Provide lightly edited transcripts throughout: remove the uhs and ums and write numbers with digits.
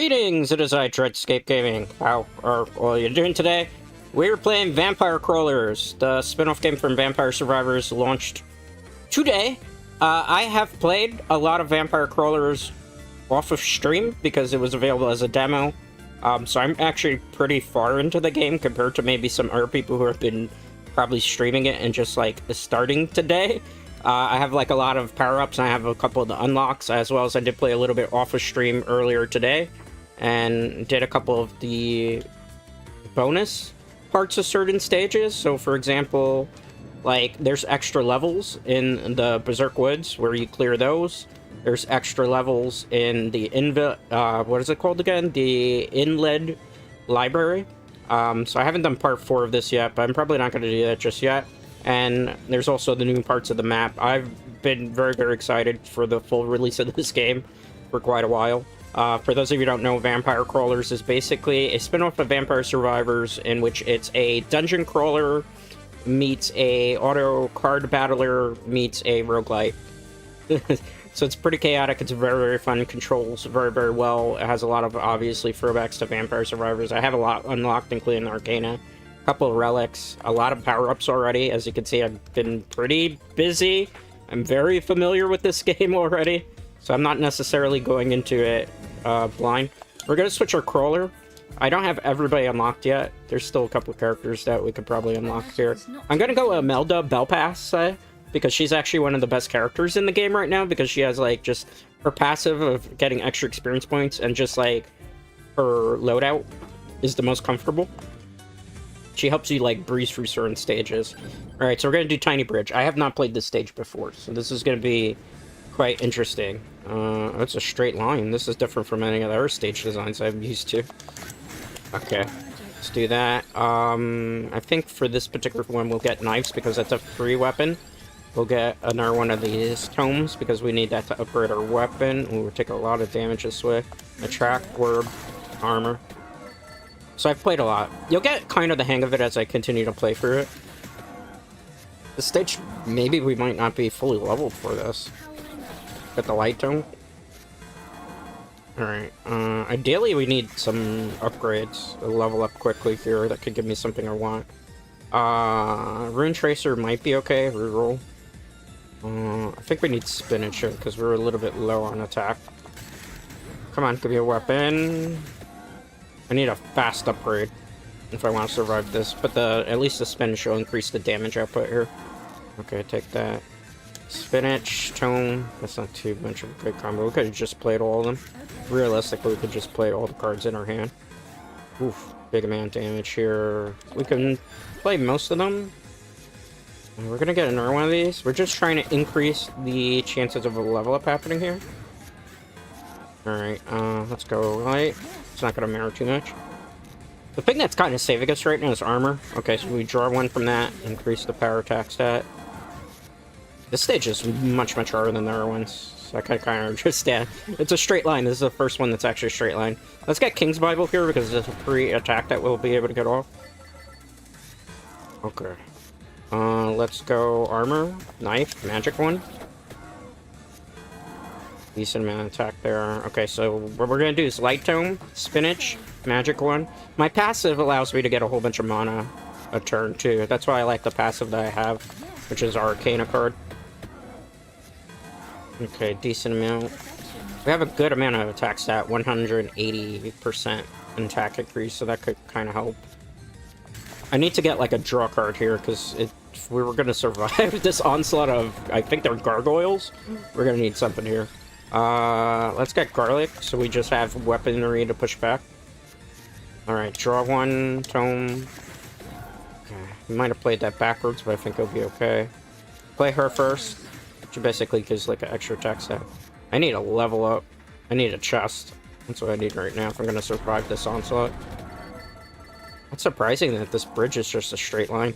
Greetings, it is I, Dreadscape Gaming. How are you doing today? We're playing Vampire Crawlers, the spin-off game from Vampire Survivors, launched today. I have played a lot of Vampire Crawlers off of stream because it was available as a demo. So I'm actually pretty far into the game compared to maybe some other people who have been probably streaming it and just like starting today. I have like a lot of power-ups, and I have a couple of the unlocks, as well as I did play a little bit off of stream earlier today, and did a couple of the bonus parts of certain stages. So for example, like there's extra levels in the Berserk Woods where you clear those. There's extra levels in the what is it called again? The Inland Library. So I haven't done part 4 of this yet, but I'm probably not going to do that just yet. And there's also the new parts of the map. I've been very, very excited for the full release of this game for quite a while. For those of you who don't know, Vampire Crawlers is basically a spin-off of Vampire Survivors, in which it's a dungeon crawler meets a auto card battler meets a roguelite. So it's pretty chaotic. It's very, very fun. It controls very, very well. It has a lot of, obviously, throwbacks to Vampire Survivors. I have a lot unlocked, including Arcana. A couple of relics, a lot of power-ups already. As you can see, I've been pretty busy. I'm very familiar with this game already, so I'm not necessarily going into it blind. We're going to switch our crawler. I don't have everybody unlocked yet. There's still a couple of characters that we could probably unlock here. I'm going to go Imelda Belpass, because she's actually one of the best characters in the game right now, because she has, like, just her passive of getting extra experience points, and just, like, her loadout is the most comfortable. She helps you, like, breeze through certain stages. Alright, so we're going to do Tiny Bridge. I have not played this stage before, so this is going to be quite interesting. It's a straight line. This is different from any of the other stage designs I'm used to. Okay, let's do that. I think for this particular one, we'll get knives, because that's a free weapon. We'll get another one of these tomes, because we need that to upgrade our weapon. Ooh, we're taking a lot of damage this way. Attract, Word, Armor. So I've played a lot. You'll get kind of the hang of it as I continue to play through it. This stage, maybe we might not be fully leveled for this. Get the light tone. Alright, ideally we need some upgrades to level up quickly here that could give me something I want. Rune Tracer might be okay, reroll. I think we need Spinach here, because we're a little bit low on attack. Come on, give me a weapon. I need a fast upgrade if I want to survive this, but at least the Spinach will increase the damage output here. Okay, take that. Spinach, Tome, that's not too much of a good combo. We could have just played all of them. Realistically, we could just play all the cards in our hand. Oof, big amount of damage here. We can play most of them. And we're gonna get another one of these. We're just trying to increase the chances of a level up happening here. Alright, let's go light. It's not gonna matter too much. The thing that's kind of saving us right now is armor. Okay, so we draw one from that, increase the power attack stat. This stage is much, much harder than the other ones. So I kind of understand. It's a straight line. This is the first one that's actually a straight line. Let's get King's Bible here, because it's a free attack that we'll be able to get off. Okay. Let's go armor, knife, magic one. Decent amount of attack there. Okay, so what we're gonna do is light tome, spinach, magic one. My passive allows me to get a whole bunch of mana a turn too. That's why I like the passive that I have, which is our Arcana card. Okay, decent amount. We have a good amount of attack stat, 180% attack increase, so that could kind of help. I need to get like a draw card here, because if we were gonna survive this onslaught of, I think they're gargoyles, we're gonna need something here. Let's get garlic, so we just have weaponry to push back. Alright, draw one, tome. Okay, we might have played that backwards, but I think it'll be okay. Play her first, which basically gives like an extra attack stat. I need a level up. I need a chest. That's what I need right now if I'm gonna survive this onslaught. It's surprising that this bridge is just a straight line.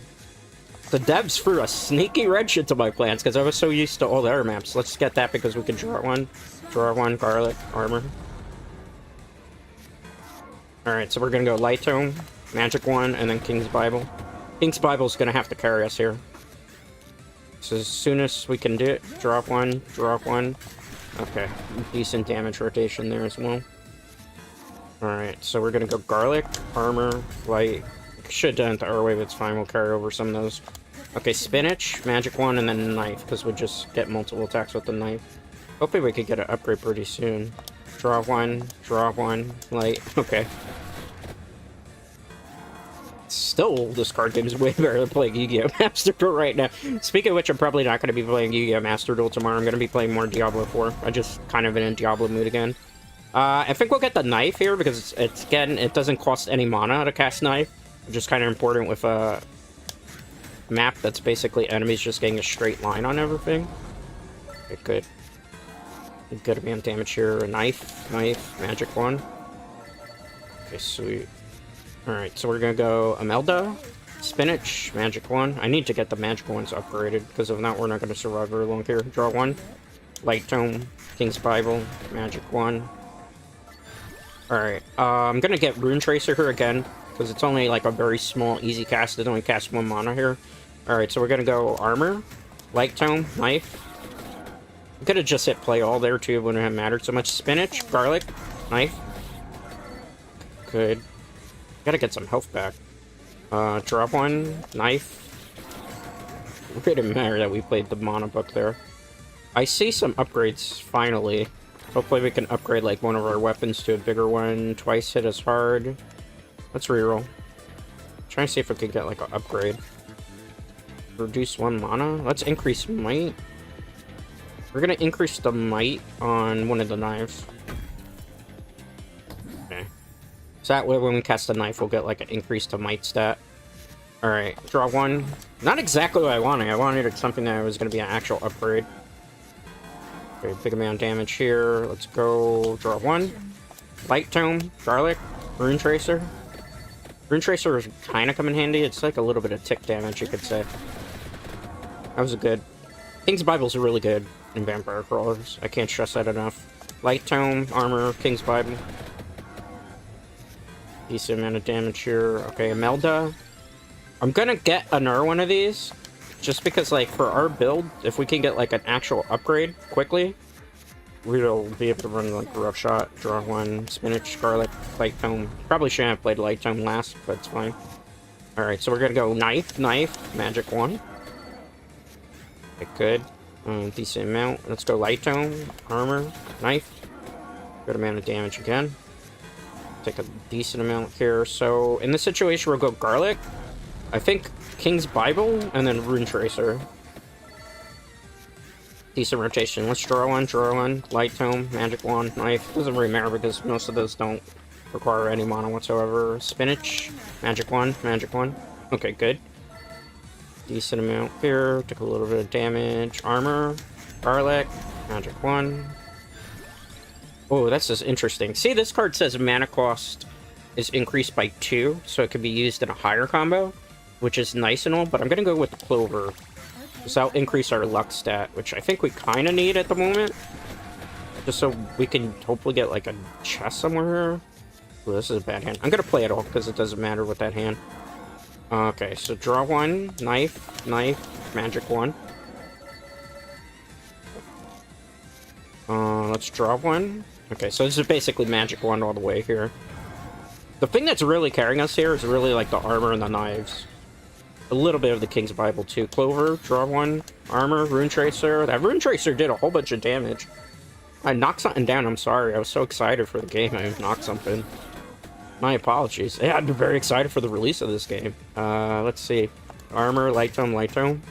The devs threw a sneaky wrench into my plans, because I was so used to all the other maps. Let's get that, because we can draw one. Draw one, garlic, armor. Alright, so we're gonna go light tome, magic one, and then King's Bible. King's Bible's gonna have to carry us here. So as soon as we can do it, drop one, drop one. Okay, decent damage rotation there as well. Alright, so we're gonna go garlic, armor, light. Should have done it the our way, but it's fine. We'll carry over some of those. Okay, spinach, magic one, and then knife, because we just get multiple attacks with the knife. Hopefully we could get an upgrade pretty soon. Draw one, light. Okay. Still, this card game is way better than playing Yu-Gi-Oh! Master Duel right now. Speaking of which, I'm probably not going to be playing Yu-Gi-Oh! Master Duel tomorrow. I'm going to be playing more Diablo 4. I just kind of in a Diablo mood again. I think we'll get the knife here because it's again, it doesn't cost any mana to cast knife, which is kind of important with a map that's basically enemies just getting a straight line on everything. Okay, good. Good amount of damage here. A knife, magic one. Okay, sweet. Alright, so we're gonna go Imelda, spinach, magic one. I need to get the magic ones upgraded, because if not, we're not gonna survive very long here. Draw one. Light tome, King's Bible, magic one. Alright, I'm gonna get Rune Tracer here again, because it's only like a very small, easy cast. It only casts 1 mana here. Alright, so we're gonna go armor, light tome, knife. I could have just hit play all there too, wouldn't have mattered so much. Spinach, garlic, knife. Good. Gotta get some health back. Drop one, knife. It didn't matter that we played the mana book there. I see some upgrades, finally. Hopefully we can upgrade like one of our weapons to a bigger one. Twice hit as hard. Let's reroll. Trying to see if we can get like an upgrade. Reduce 1 mana. Let's increase might. We're gonna increase the might on one of the knives. Okay. So that way when we cast the knife, we'll get like an increase to might stat. Alright, draw one. Not exactly what I wanted. I wanted something that was gonna be an actual upgrade. Okay, big amount of damage here. Let's go draw one. Light tome, garlic, rune tracer. Rune tracer is kind of come in handy. It's like a little bit of tick damage, you could say. That was a good. King's Bible's really good in Vampire Crawlers. I can't stress that enough. Light tome, armor, King's Bible. Decent amount of damage here. Okay, Imelda. I'm gonna get another one of these. Just because, like, for our build, if we can get, like, an actual upgrade quickly, we'll be able to run, like, a rough shot. Draw one, spinach, garlic, light tome. Probably shouldn't have played light tome last, but it's fine. Alright, so we're gonna go knife, magic one. Okay, good. Decent amount. Let's go light tome, armor, knife. Good amount of damage again. Take a decent amount here. So, in this situation, we'll go garlic. I think King's Bible, and then Rune Tracer. Decent rotation. Let's draw one, light tome, magic wand, knife. Doesn't really matter because most of those don't require any mana whatsoever. Spinach, magic one. Okay, good. Decent amount here. Took a little bit of damage. Armor, garlic, magic one. Oh, that's just interesting. See, this card says mana cost is increased by 2, so it can be used in a higher combo, which is nice and all, but I'm gonna go with the Clover. Because that'll increase our luck stat, which I think we kind of need at the moment. Just so we can hopefully get, like, a chest somewhere here. Ooh, this is a bad hand. I'm gonna play it all, because it doesn't matter with that hand. Okay, so draw one, knife, magic one. Let's draw one. Okay, so this is basically magic one all the way here. The thing that's really carrying us here is really, like, the armor and the knives. A little bit of the King's Bible, too. Clover, draw one, armor, Rune Tracer. That Rune Tracer did a whole bunch of damage. I knocked something down, I'm sorry. I was so excited for the game, I knocked something. My apologies. Yeah, I'm very excited for the release of this game. Let's see. Armor, light tome.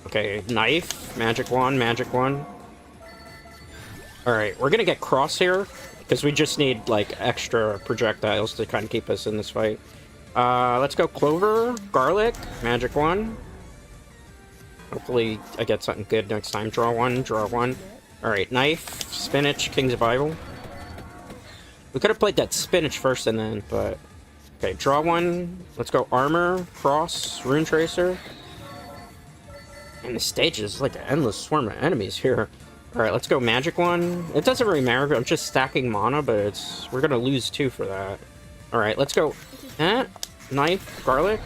Okay, knife, magic one. Alright, we're gonna get cross here, because we just need, like, extra projectiles to kind of keep us in this fight. Let's go Clover, garlic, magic one. Hopefully I get something good next time. Draw one. Alright, knife, spinach, King's Bible. We could have played that spinach first and then, but... Okay, draw one. Let's go armor, cross, rune tracer. And the stage is like an endless swarm of enemies here. Alright, let's go magic one. It doesn't really matter, I'm just stacking mana, but it's... We're gonna lose 2 for that. Alright, let's go... knife, garlic.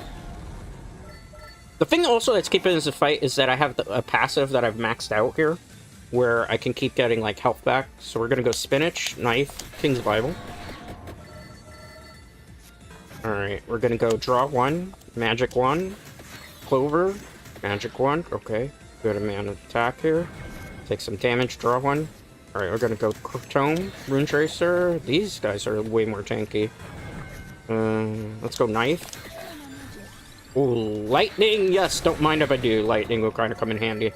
The thing also that's keeping this a fight is that I have a passive that I've maxed out here, where I can keep getting, like, health back. So we're gonna go spinach, knife, King's Bible. Alright, we're gonna go draw 1, magic 1, clover, magic 1, okay. Good amount of attack here. Take some damage, draw 1. Alright, we're gonna go Tome, Rune Tracer. These guys are way more tanky. Let's go Knife. Ooh, Lightning! Yes, don't mind if I do. Lightning will kind of come in handy.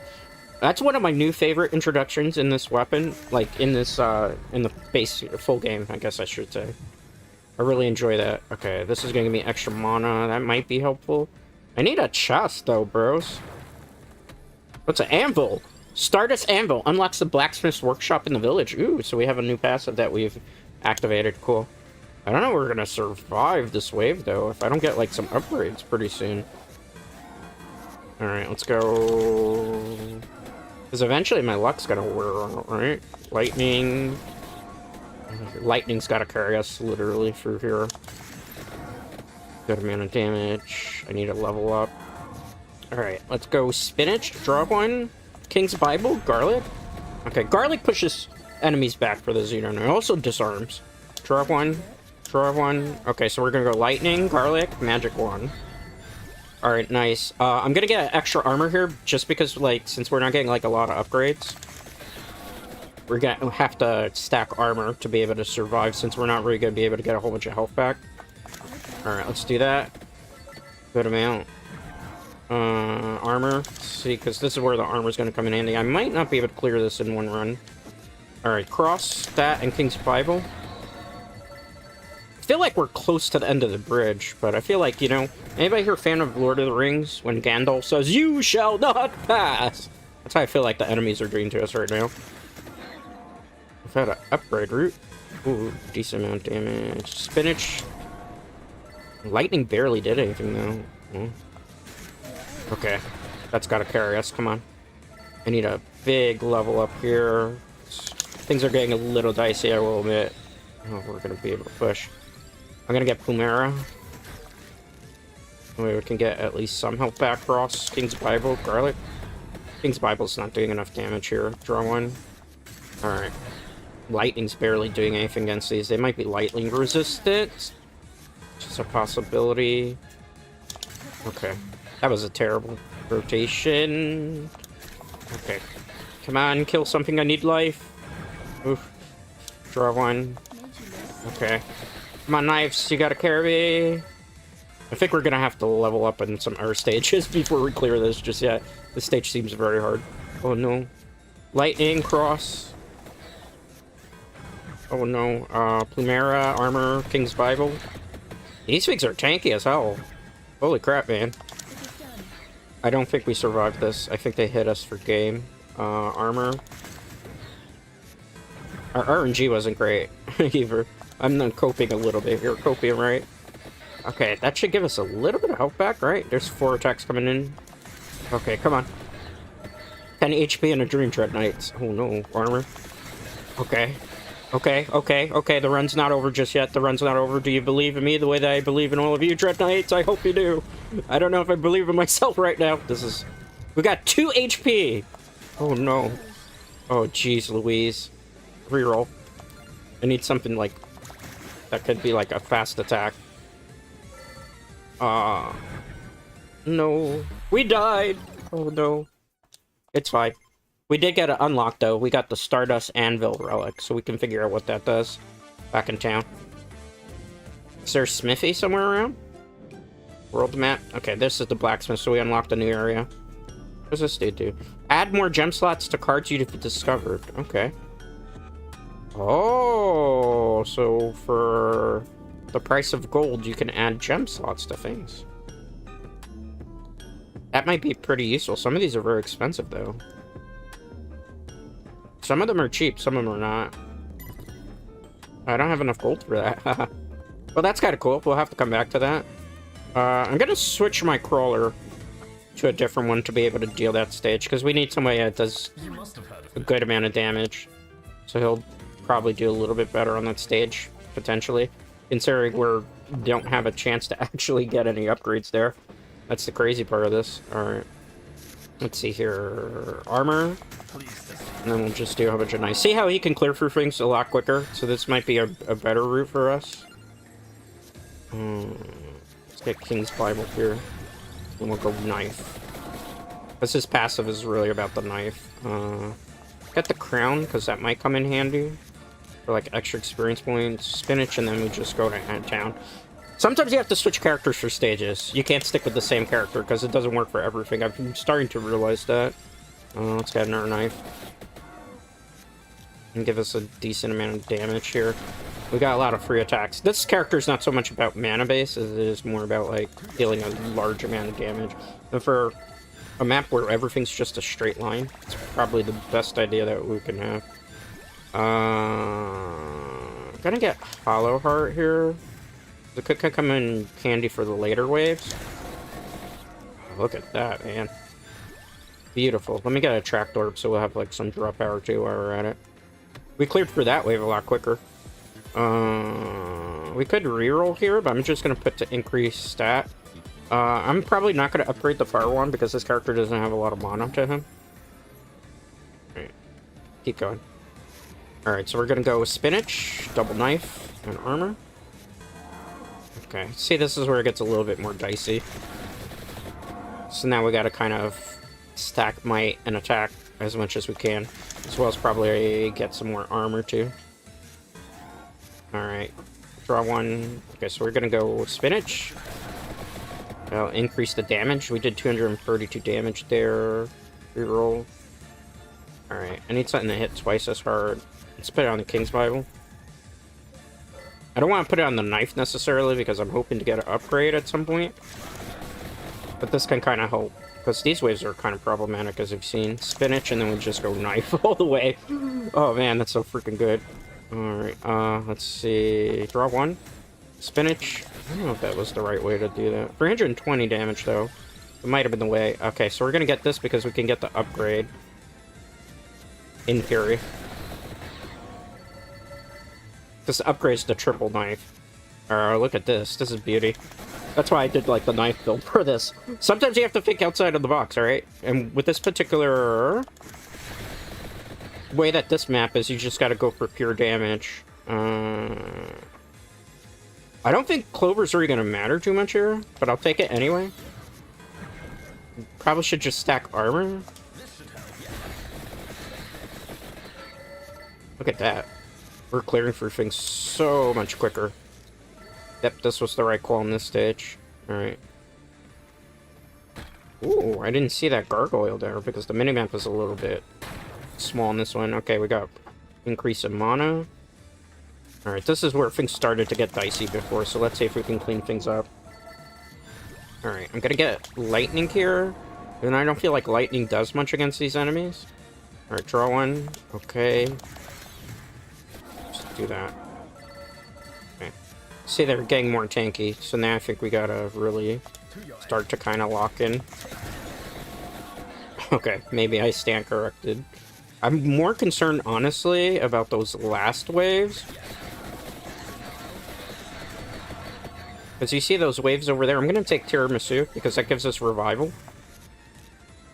That's one of my new favorite introductions in this weapon. Like, in this, in the base, full game, I guess I should say. I really enjoy that. Okay, this is gonna give me extra mana. That might be helpful. I need a chest, though, bros. What's an anvil? Stardust Anvil unlocks the blacksmith's workshop in the village. Ooh, so we have a new passive that we've activated. Cool. I don't know if we're gonna survive this wave, though, if I don't get, like, some upgrades pretty soon. Alright, let's go... Because eventually my luck's gonna wear out, right? Lightning... Lightning's gotta carry us, literally, through here. Good amount of damage. I need to level up. Alright, let's go Spinach, draw 1. King's Bible, Garlic. Okay, Garlic pushes enemies back for the Xenon. It also disarms. Draw 1. Draw 1. Okay, so we're gonna go Lightning, Garlic, Magic 1. Alright, nice. I'm gonna get extra armor here, just because, like, since we're not getting, like, a lot of upgrades. We're gonna have to stack armor to be able to survive, since we're not really gonna be able to get a whole bunch of health back. Alright, let's do that. Good amount. Armor. Let's see, because this is where the armor's going to come in handy. I might not be able to clear this in one run. Alright, cross that and King's Bible. I feel like we're close to the end of the bridge, but I feel like, you know, anybody here a fan of Lord of the Rings when Gandalf says, "You shall not pass"? That's how I feel like the enemies are doing to us right now. We've had an upgrade route. Ooh, decent amount of damage. Spinach. Lightning barely did anything, though. Okay, that's gotta carry us, come on. I need a big level up here. Things are getting a little dicey, I will admit. Oh, we're gonna be able to push. I'm gonna get Plumera. That way we can get at least some health back across. King's Bible, Garlic. King's Bible's not doing enough damage here. Draw 1. Alright. Lightning's barely doing anything against these. They might be lightning resistant. Just a possibility. Okay. That was a terrible rotation. Okay. Come on, kill something. I need life. Oof. Draw 1. Okay. Come on, Knives. You gotta carry me. I think we're gonna have to level up in some other stages before we clear this just yet. This stage seems very hard. Oh no. Lightning, cross. Oh no. Plumera, armor, King's Bible. These things are tanky as hell. Holy crap, man. I don't think we survived this. I think they hit us for game. Armor. Our RNG wasn't great, either. I'm not coping a little bit here. Coping, right? Okay, that should give us a little bit of health back, right? There's 4 attacks coming in. Okay, come on. 10 HP and a Dream Dreadknights. Oh no, armor. Okay. Okay, the run's not over just yet. The run's not over. Do you believe in me the way that I believe in all of you, Dreadknights? I hope you do. I don't know if I believe in myself right now. This is... We got 2 HP! Oh, no. Oh, jeez Louise. Reroll. I need something, like... That could be, like, a fast attack. No. We died! Oh, no. It's fine. We did get it unlocked, though. We got the Stardust Anvil relic, so we can figure out what that does back in town. Is there a smithy somewhere around? World map? Okay, this is the blacksmith, so we unlocked a new area. What does this dude do? Add more gem slots to cards you've discovered. Okay. Oh, so for the price of gold, you can add gem slots to things. That might be pretty useful. Some of these are very expensive, though. Some of them are cheap, some of them are not. I don't have enough gold for that. Well, that's kind of cool. We'll have to come back to that. I'm gonna switch my crawler to a different one to be able to deal that stage, because we need somebody that does a good amount of damage. So he'll probably do a little bit better on that stage, potentially. Considering we don't have a chance to actually get any upgrades there. That's the crazy part of this. Alright. Let's see here. Armor. And then we'll just do a whole bunch of nice. See how he can clear through things a lot quicker? So this might be a better route for us. Let's get King's Bible here. And we'll go knife. Because his passive is really about the knife. Get the crown, because that might come in handy. For like extra experience points. Spinach, and then we just go to town. Sometimes you have to switch characters for stages. You can't stick with the same character, because it doesn't work for everything. I'm starting to realize that. Let's get another knife. And give us a decent amount of damage here. We got a lot of free attacks. This character is not so much about mana base as it is more about like dealing a large amount of damage. And for a map where everything's just a straight line, it's probably the best idea that we can have. Gonna get Hollow Heart here. It could come in handy for the later waves. Look at that, man. Beautiful. Let me get a Attract Orb so we'll have like some draw power too while we're at it. We cleared through that wave a lot quicker. We could reroll here, but I'm just gonna put to increase stat. I'm probably not gonna upgrade the Fire Wand because this character doesn't have a lot of mana to him. Alright. Keep going. Alright, so we're gonna go with Spinach, Double Knife, and Armor. Okay, see, this is where it gets a little bit more dicey. So now we gotta kind of stack Might and attack as much as we can, as well as probably get some more armor too. Alright, draw one. Okay, so we're gonna go with Spinach. That'll increase the damage. We did 232 damage there. Reroll. Alright, I need something to hit twice as hard. Let's put it on the King's Bible. I don't want to put it on the knife necessarily because I'm hoping to get an upgrade at some point. But this can kind of help. Because these waves are kind of problematic, as you've seen. Spinach, and then we just go knife all the way. Oh man, that's so freaking good. Alright, let's see. Draw one. Spinach. I don't know if that was the right way to do that. 320 damage, though. It might have been the way. Okay, so we're gonna get this because we can get the upgrade. In theory. This upgrades the triple knife. Look at this. This is beauty. That's why I did, like, the knife build for this. Sometimes you have to think outside of the box, alright? And with this particular way that this map is, you just gotta go for pure damage. I don't think Clover's really gonna matter too much here, but I'll take it anyway. Probably should just stack armor. Look at that. We're clearing through things so much quicker. Yep, this was the right call on this stage. Alright. Ooh, I didn't see that gargoyle there because the minimap is a little bit small in this one. Okay, we got increase in mana. Alright, this is where things started to get dicey before, so let's see if we can clean things up. Alright, I'm gonna get lightning here. And I don't feel like lightning does much against these enemies. Alright, draw one. Okay. Just do that. Okay. See, they're getting more tanky, so now I think we gotta really start to kind of lock in. Okay, maybe I stand corrected. I'm more concerned, honestly, about those last waves. Because you see those waves over there, I'm gonna take Tiramisu, because that gives us revival.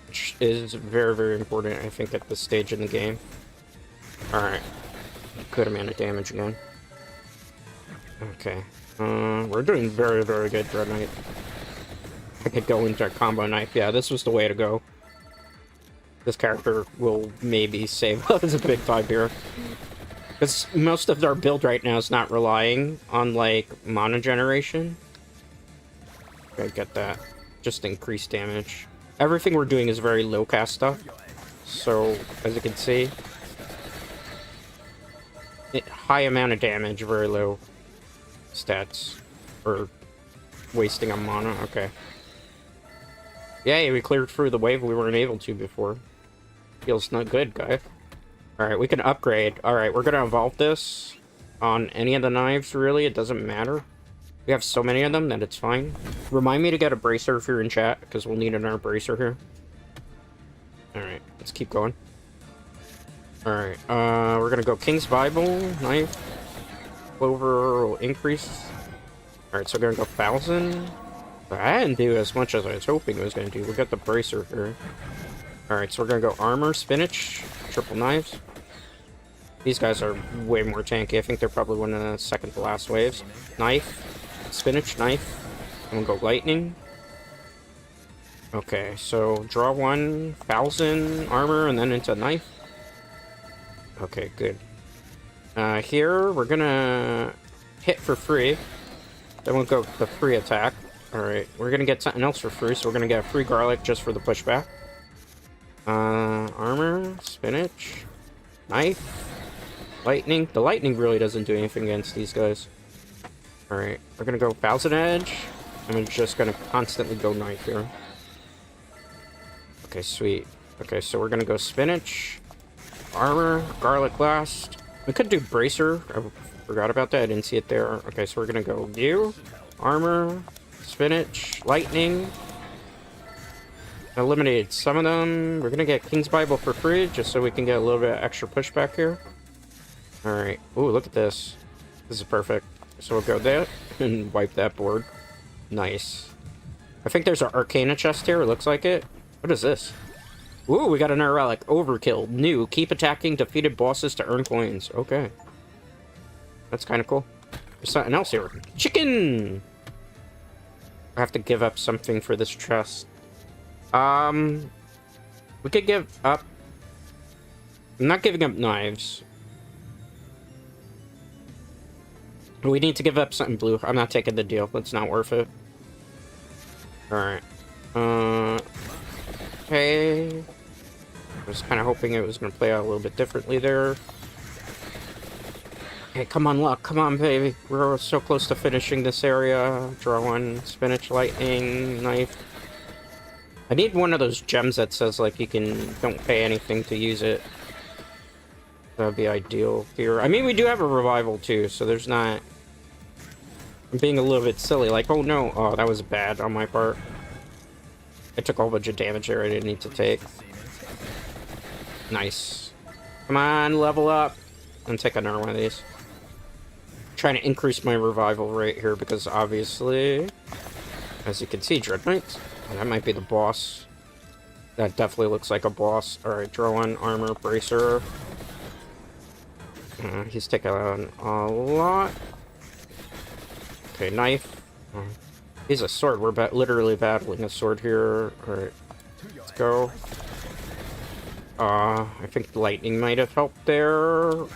Which is very, very important, I think, at this stage in the game. Alright. Good amount of damage again. Okay. We're doing very, very good, Dread Knight. I could go into a combo knife. Yeah, this was the way to go. This character will maybe save us a big time here. Because most of our build right now is not relying on, like, mana generation. Okay, get that. Just increase damage. Everything we're doing is very low cast stuff. So, as you can see, high amount of damage, very low stats. Or wasting on mana. Okay. Yay, we cleared through the wave we weren't able to before. Feels not good, guy. Alright, we can upgrade. Alright, we're gonna evolve this on any of the knives, really. It doesn't matter. We have so many of them that it's fine. Remind me to get a bracer if you're in chat, because we'll need another bracer here. Alright, let's keep going. Alright, we're gonna go King's Bible, knife. Clover will increase. Alright, so we're gonna go 1,000. I didn't do as much as I was hoping it was gonna do. We'll get the bracer here. Alright, so we're gonna go armor, spinach, triple knives. These guys are way more tanky. I think they're probably one of the second to last waves. Knife. spinach, knife. I'm gonna go lightning. Okay, so draw 1,000 armor and then into knife. Okay, good. Here, we're gonna hit for free. Then we'll go the free attack. Alright, we're gonna get something else for free, so we're gonna get a free garlic just for the pushback. Armor, spinach, knife, lightning. The lightning really doesn't do anything against these guys. Alright, we're gonna go 1,000 edge. And we're just gonna constantly go knife here. Okay, sweet. Okay, so we're gonna go spinach, armor, garlic last. We could do bracer. I forgot about that. I didn't see it there. Okay, so we're gonna go you, armor, spinach, lightning. Eliminated some of them. We're gonna get King's Bible for free, just so we can get a little bit of extra pushback here. Alright. Ooh, look at this. This is perfect. So we'll go there and wipe that board. Nice. I think there's an Arcana chest here. It looks like it. What is this? Ooh, we got another relic. Overkill. New. Keep attacking defeated bosses to earn coins. Okay. That's kind of cool. There's something else here. Chicken! I have to give up something for this chest. We could give up... I'm not giving up knives. We need to give up something blue. I'm not taking the deal. It's not worth it. Alright. Okay. I was kind of hoping it was going to play out a little bit differently there. Okay, come on, luck. Come on, baby. We're so close to finishing this area. Draw 1, spinach, lightning, knife. I need one of those gems that says, like, you can... don't pay anything to use it. That would be ideal here. I mean, we do have a revival, too, so there's not... I'm being a little bit silly. Like, oh, no. Oh, that was bad on my part. I took a whole bunch of damage there I didn't need to take. Nice. Come on, level up. And take another one of these. Trying to increase my revival rate here because obviously, as you can see, Dreadknights. That might be the boss. That definitely looks like a boss. Alright, draw 1, armor, bracer. He's taking on a lot. Okay, knife. He's a sword. We're literally battling a sword here. Alright, let's go. I think lightning might have helped there. I'm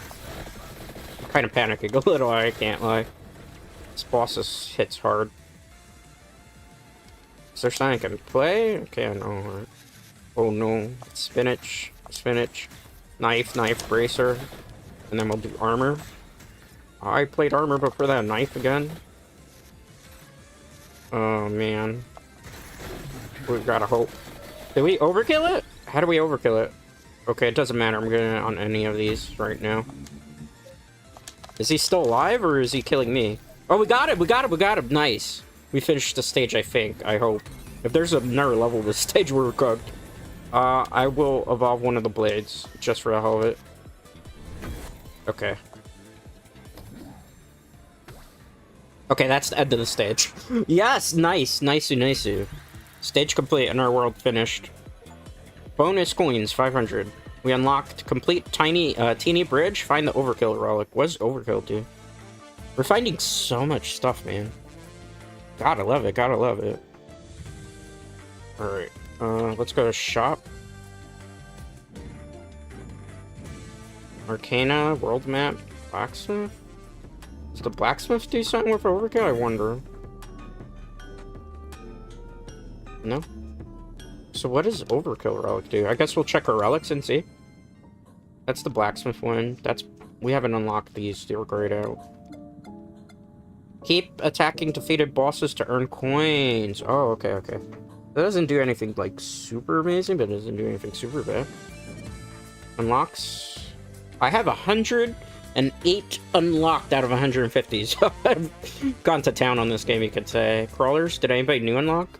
kind of panicking a little, I can't lie. This boss hits hard. Is there something I can play? Okay, I know. Oh no. Spinach. Spinach. Knife, knife, bracer. And then we'll do armor. I played armor before that knife again. Oh man. We've got to hope. Did we overkill it? How do we overkill it? Okay, it doesn't matter. I'm going on any of these right now. Is he still alive or is he killing me? Oh, we got it! We got it! We got him! Nice. We finished the stage, I think. I hope. If there's another level of this stage, we're cooked. I will evolve one of the blades, just for the hell of it. Okay. Okay, that's the end of the stage. Yes! Nice! Nice-oo, nice-oo. Stage complete and our world finished. Bonus coins, 500. We unlocked complete teeny bridge. Find the overkill relic. What does overkill do? We're finding so much stuff, man. Gotta love it, gotta love it. Alright, let's go to shop. Arcana, world map, blacksmith? Does the blacksmith do something with overkill? I wonder. No? So what does overkill relic do? I guess we'll check our relics and see. That's the blacksmith one. We haven't unlocked these. They're grayed out. Keep attacking defeated bosses to earn coins. Oh, okay, okay. That doesn't do anything, like, super amazing, but it doesn't do anything super bad. Unlocks. I have 108 unlocked out of 150, so I've gone to town on this game, you could say. Crawlers, did anybody new unlock?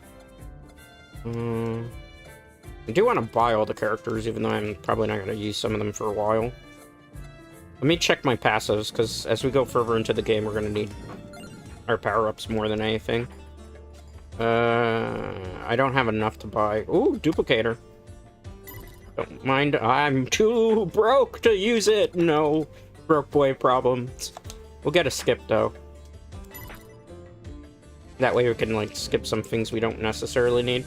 I do want to buy all the characters, even though I'm probably not going to use some of them for a while. Let me check my passives, because as we go further into the game, we're going to need our power-ups more than anything. I don't have enough to buy. Ooh, duplicator. Don't mind, I'm too broke to use it. No, broke boy problems. We'll get a skip, though. That way we can, like, skip some things we don't necessarily need.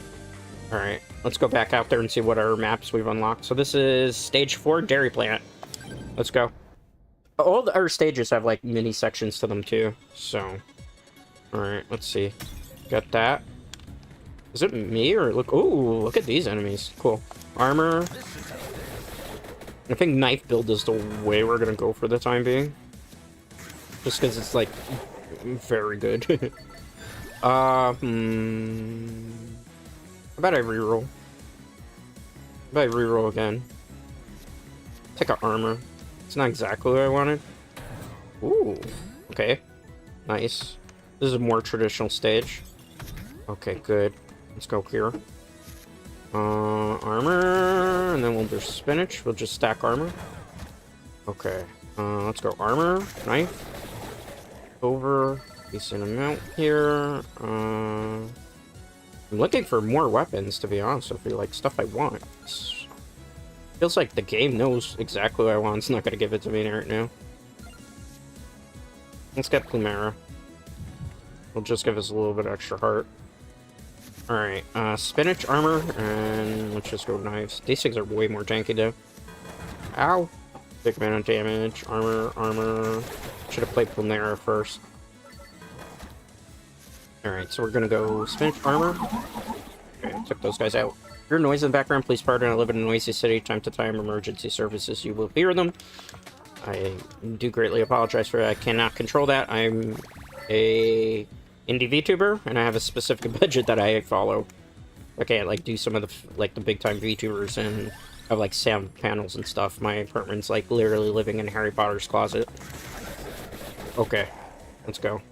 Alright, let's go back out there and see what our maps we've unlocked. So this is Stage 4, Dairy Plant. Let's go. All our stages have, like, mini sections to them, too. So, alright, let's see. Got that. Is it me, or look... Ooh, look at these enemies. Cool. Armor. I think knife build is the way we're gonna go for the time being. Just because it's, like, very good. How about I reroll? How about I reroll again? Take a armor. It's not exactly what I wanted. Ooh. Okay. Nice. This is a more traditional stage. Okay, good. Let's go here. Armor, and then we'll do spinach. We'll just stack armor. Okay. Let's go armor, knife. Over. Decent amount here. I'm looking for more weapons, to be honest with you, like stuff I want. Feels like the game knows exactly what I want. It's not gonna give it to me right now. Let's get Plumera. We'll just give us a little bit extra heart. Alright, spinach, armor, and let's just go knives. These things are way more tanky though. Ow! Big amount of damage. Armor. Should have played Plumera first. Alright, so we're gonna go spinach, armor. Okay, took those guys out. Your noise in the background, please pardon. I live in a noisy city. Time to time, emergency services, you will hear them. I do greatly apologize for that. I cannot control that. I'm a indie VTuber, and I have a specific budget that I follow. I can't, like, do some of the, like, the big-time VTubers and have, like, sound panels and stuff. My apartment's, like, literally living in Harry Potter's closet. Okay, let's go.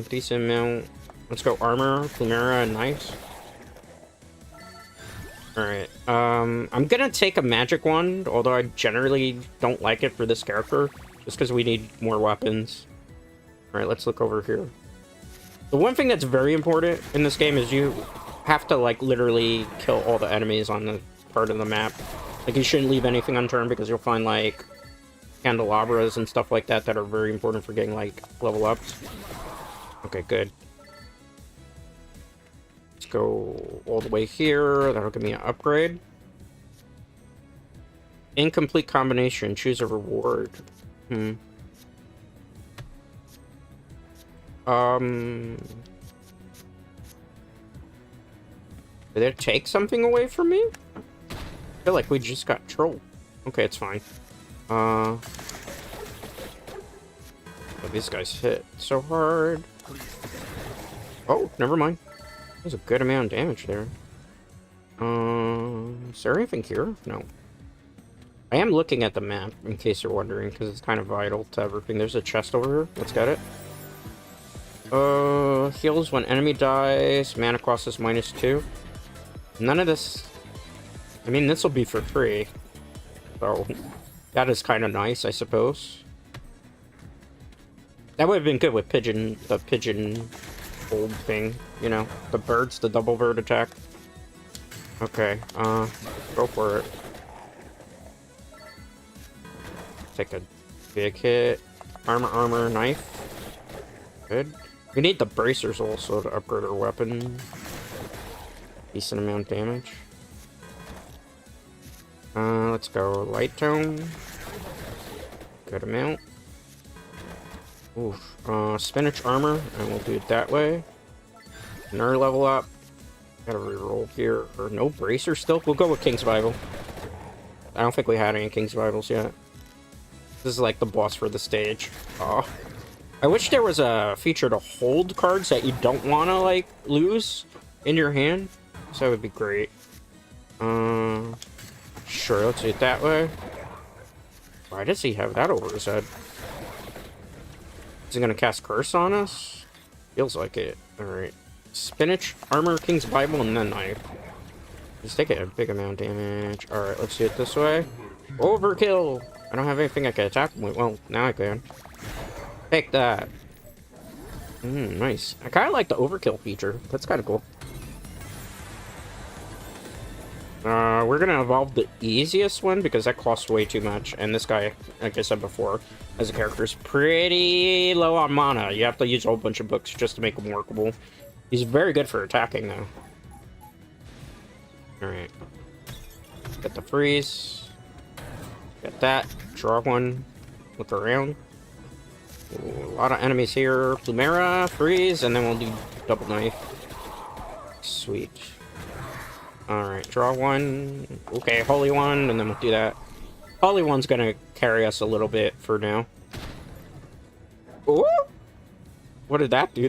Decent amount. Let's go armor, Plumera, and knives. Alright, I'm gonna take a magic wand, although I generally don't like it for this character, just because we need more weapons. Alright, let's look over here. The one thing that's very important in this game is you have to, like, literally kill all the enemies on the part of the map. Like, you shouldn't leave anything unturned, because you'll find, like, candelabras and stuff like that that are very important for getting, like, level ups. Okay, good. Let's go all the way here. That'll give me an upgrade. Incomplete combination. Choose a reward. Did it take something away from me? I feel like we just got trolled. Okay, it's fine. Oh, these guys hit so hard. Oh, never mind. There's a good amount of damage there. Is there anything here? No. I am looking at the map, in case you're wondering, because it's kind of vital to everything. There's a chest over here. Let's get it. Heals when enemy dies. Mana cost is -2. None of this... I mean, this will be for free. So, that is kind of nice, I suppose. That would have been good with the pigeon old thing, you know, the birds, the double bird attack. Okay, go for it. Take a big hit. Armor, knife. Good. We need the bracers also to upgrade our weapon. Decent amount of damage. Let's go light tone. Good amount. Oof. Spinach armor, and we'll do it that way. Another level up. Gotta reroll here. Or no bracer still? We'll go with King Survival. I don't think we had any King Survivals yet. This is like the boss for the stage. Oh. I wish there was a feature to hold cards that you don't want to, like, lose in your hand. So that would be great. Sure, let's do it that way. Why does he have that over his head? Is he gonna cast Curse on us? Feels like it. Alright. Spinach, armor, King's Bible, and then knife. Just take a big amount of damage. Alright, let's do it this way. Overkill! I don't have anything I can attack him with. Well, now I can. Take that. Nice. I kind of like the overkill feature. That's kind of cool. We're gonna evolve the easiest one because that costs way too much. And this guy, like I said before, as a character is pretty low on mana. You have to use a whole bunch of books just to make him workable. He's very good for attacking, though. Alright. Get the freeze. Get that. Draw one. Look around. Ooh, a lot of enemies here. Plumera, freeze, and then we'll do double knife. Sweet. Alright, draw one. Okay, holy one, and then we'll do that. Holy one's gonna carry us a little bit for now. Ooh! What did that do?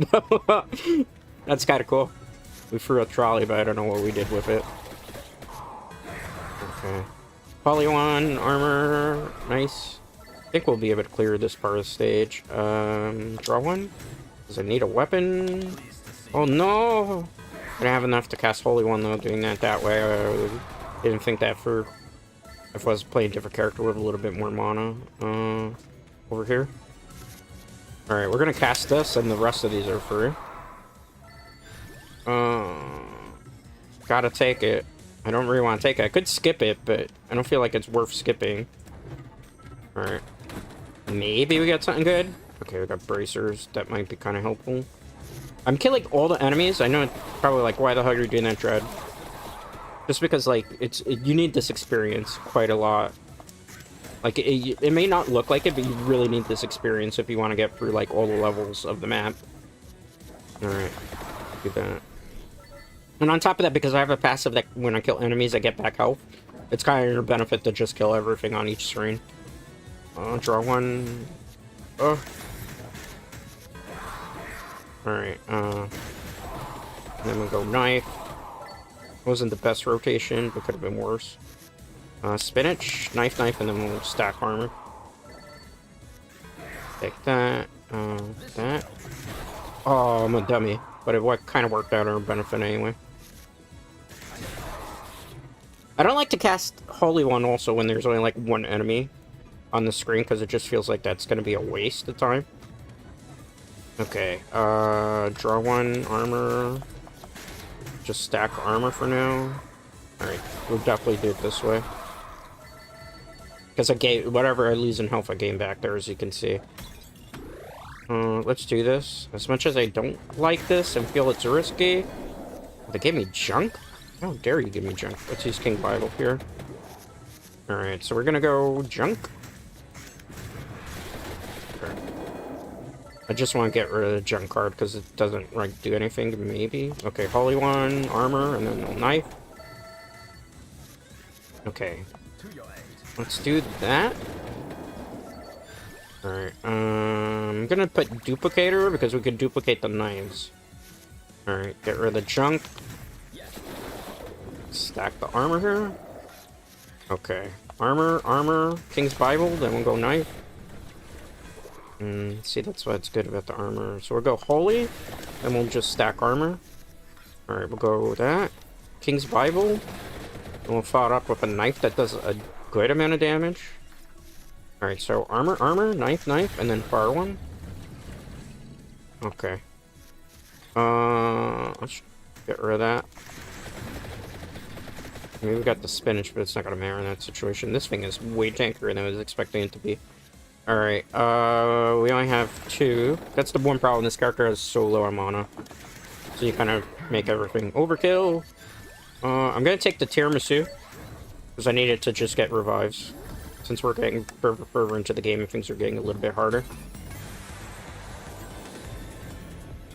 That's kind of cool. We threw a trolley, but I don't know what we did with it. Okay. Holy one, armor, nice. I think we'll be able to clear this part of the stage. Draw one. Does it need a weapon? Oh no! I don't have enough to cast Holy One though, doing that way. I didn't think that for if I was playing a different character with a little bit more mana. Over here. Alright, we're gonna cast this, and the rest of these are free. Gotta take it. I don't really want to take it. I could skip it, but I don't feel like it's worth skipping. Alright. Maybe we got something good. Okay, we got bracers. That might be kind of helpful. I'm killing all the enemies. I know it's probably like, why the hell are you doing that, Dread? Just because, like, you need this experience quite a lot. Like, it may not look like it, but you really need this experience if you want to get through, like, all the levels of the map. Alright. Do that. And on top of that, because I have a passive that when I kill enemies, I get back health, it's kind of a benefit to just kill everything on each screen. Draw one. Oh. Alright, then we'll go knife. Wasn't the best rotation, but could have been worse. Spinach, knife, and then we'll stack armor. Take that, that. Oh, I'm a dummy, but it kind of worked out our benefit anyway. I don't like to cast Holy One also when there's only like one enemy on the screen, because it just feels like that's going to be a waste of time. Okay, draw one, armor. Just stack armor for now. Alright, we'll definitely do it this way. Because I gain, whatever I lose in health, I gain back there, as you can see. Let's do this. As much as I don't like this and feel it's risky, they gave me junk? How dare you give me junk? Let's use King Bible here. Alright, so we're gonna go junk. Okay. I just want to get rid of the junk card because it doesn't like do anything, maybe. Okay, Holy One, armor, and then no knife. Okay. Let's do that. Alright, I'm gonna put Duplicator because we can duplicate the knives. Alright, get rid of the junk. Stack the armor here. Okay. Armor, King's Bible, then we'll go knife. See, that's why it's good about the armor. So we'll go Holy, then we'll just stack armor. Alright, we'll go with that. King's Bible. And we'll follow it up with a knife that does a good amount of damage. Alright, so armor, knife, and then fire one. Okay. Let's get rid of that. I mean, we got the spinach, but it's not gonna matter in that situation. This thing is way tankier than I was expecting it to be. Alright, we only have two. That's the one problem. This character has so low on mana. So you kind of make everything overkill. I'm gonna take the tiramisu, because I need it to just get revives. Since we're getting further into the game and things are getting a little bit harder.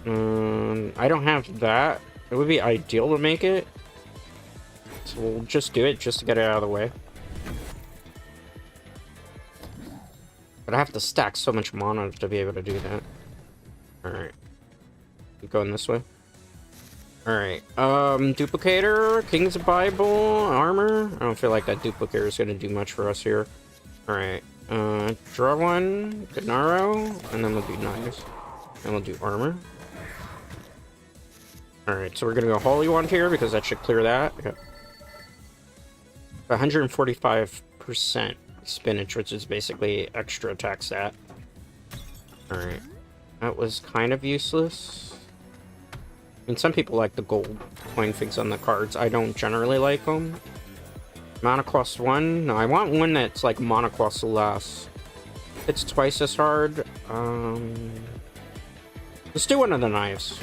I don't have that. It would be ideal to make it. So we'll just do it just to get it out of the way. But I have to stack so much mana to be able to do that. Alright. Keep going this way. Alright. Duplicator, King's Bible, armor. I don't feel like that duplicator is gonna do much for us here. Alright. Draw one, Gennaro, and then we'll do knives. And we'll do armor. Alright, so we're gonna go Holy One here because that should clear that. Yep. 145% spinach, which is basically extra attack stat. Alright. That was kind of useless. I mean, some people like the gold coin things on the cards. I don't generally like them. Mana cost 1. No, I want one that's like mana cost less. It's twice as hard. Let's do one of the knives.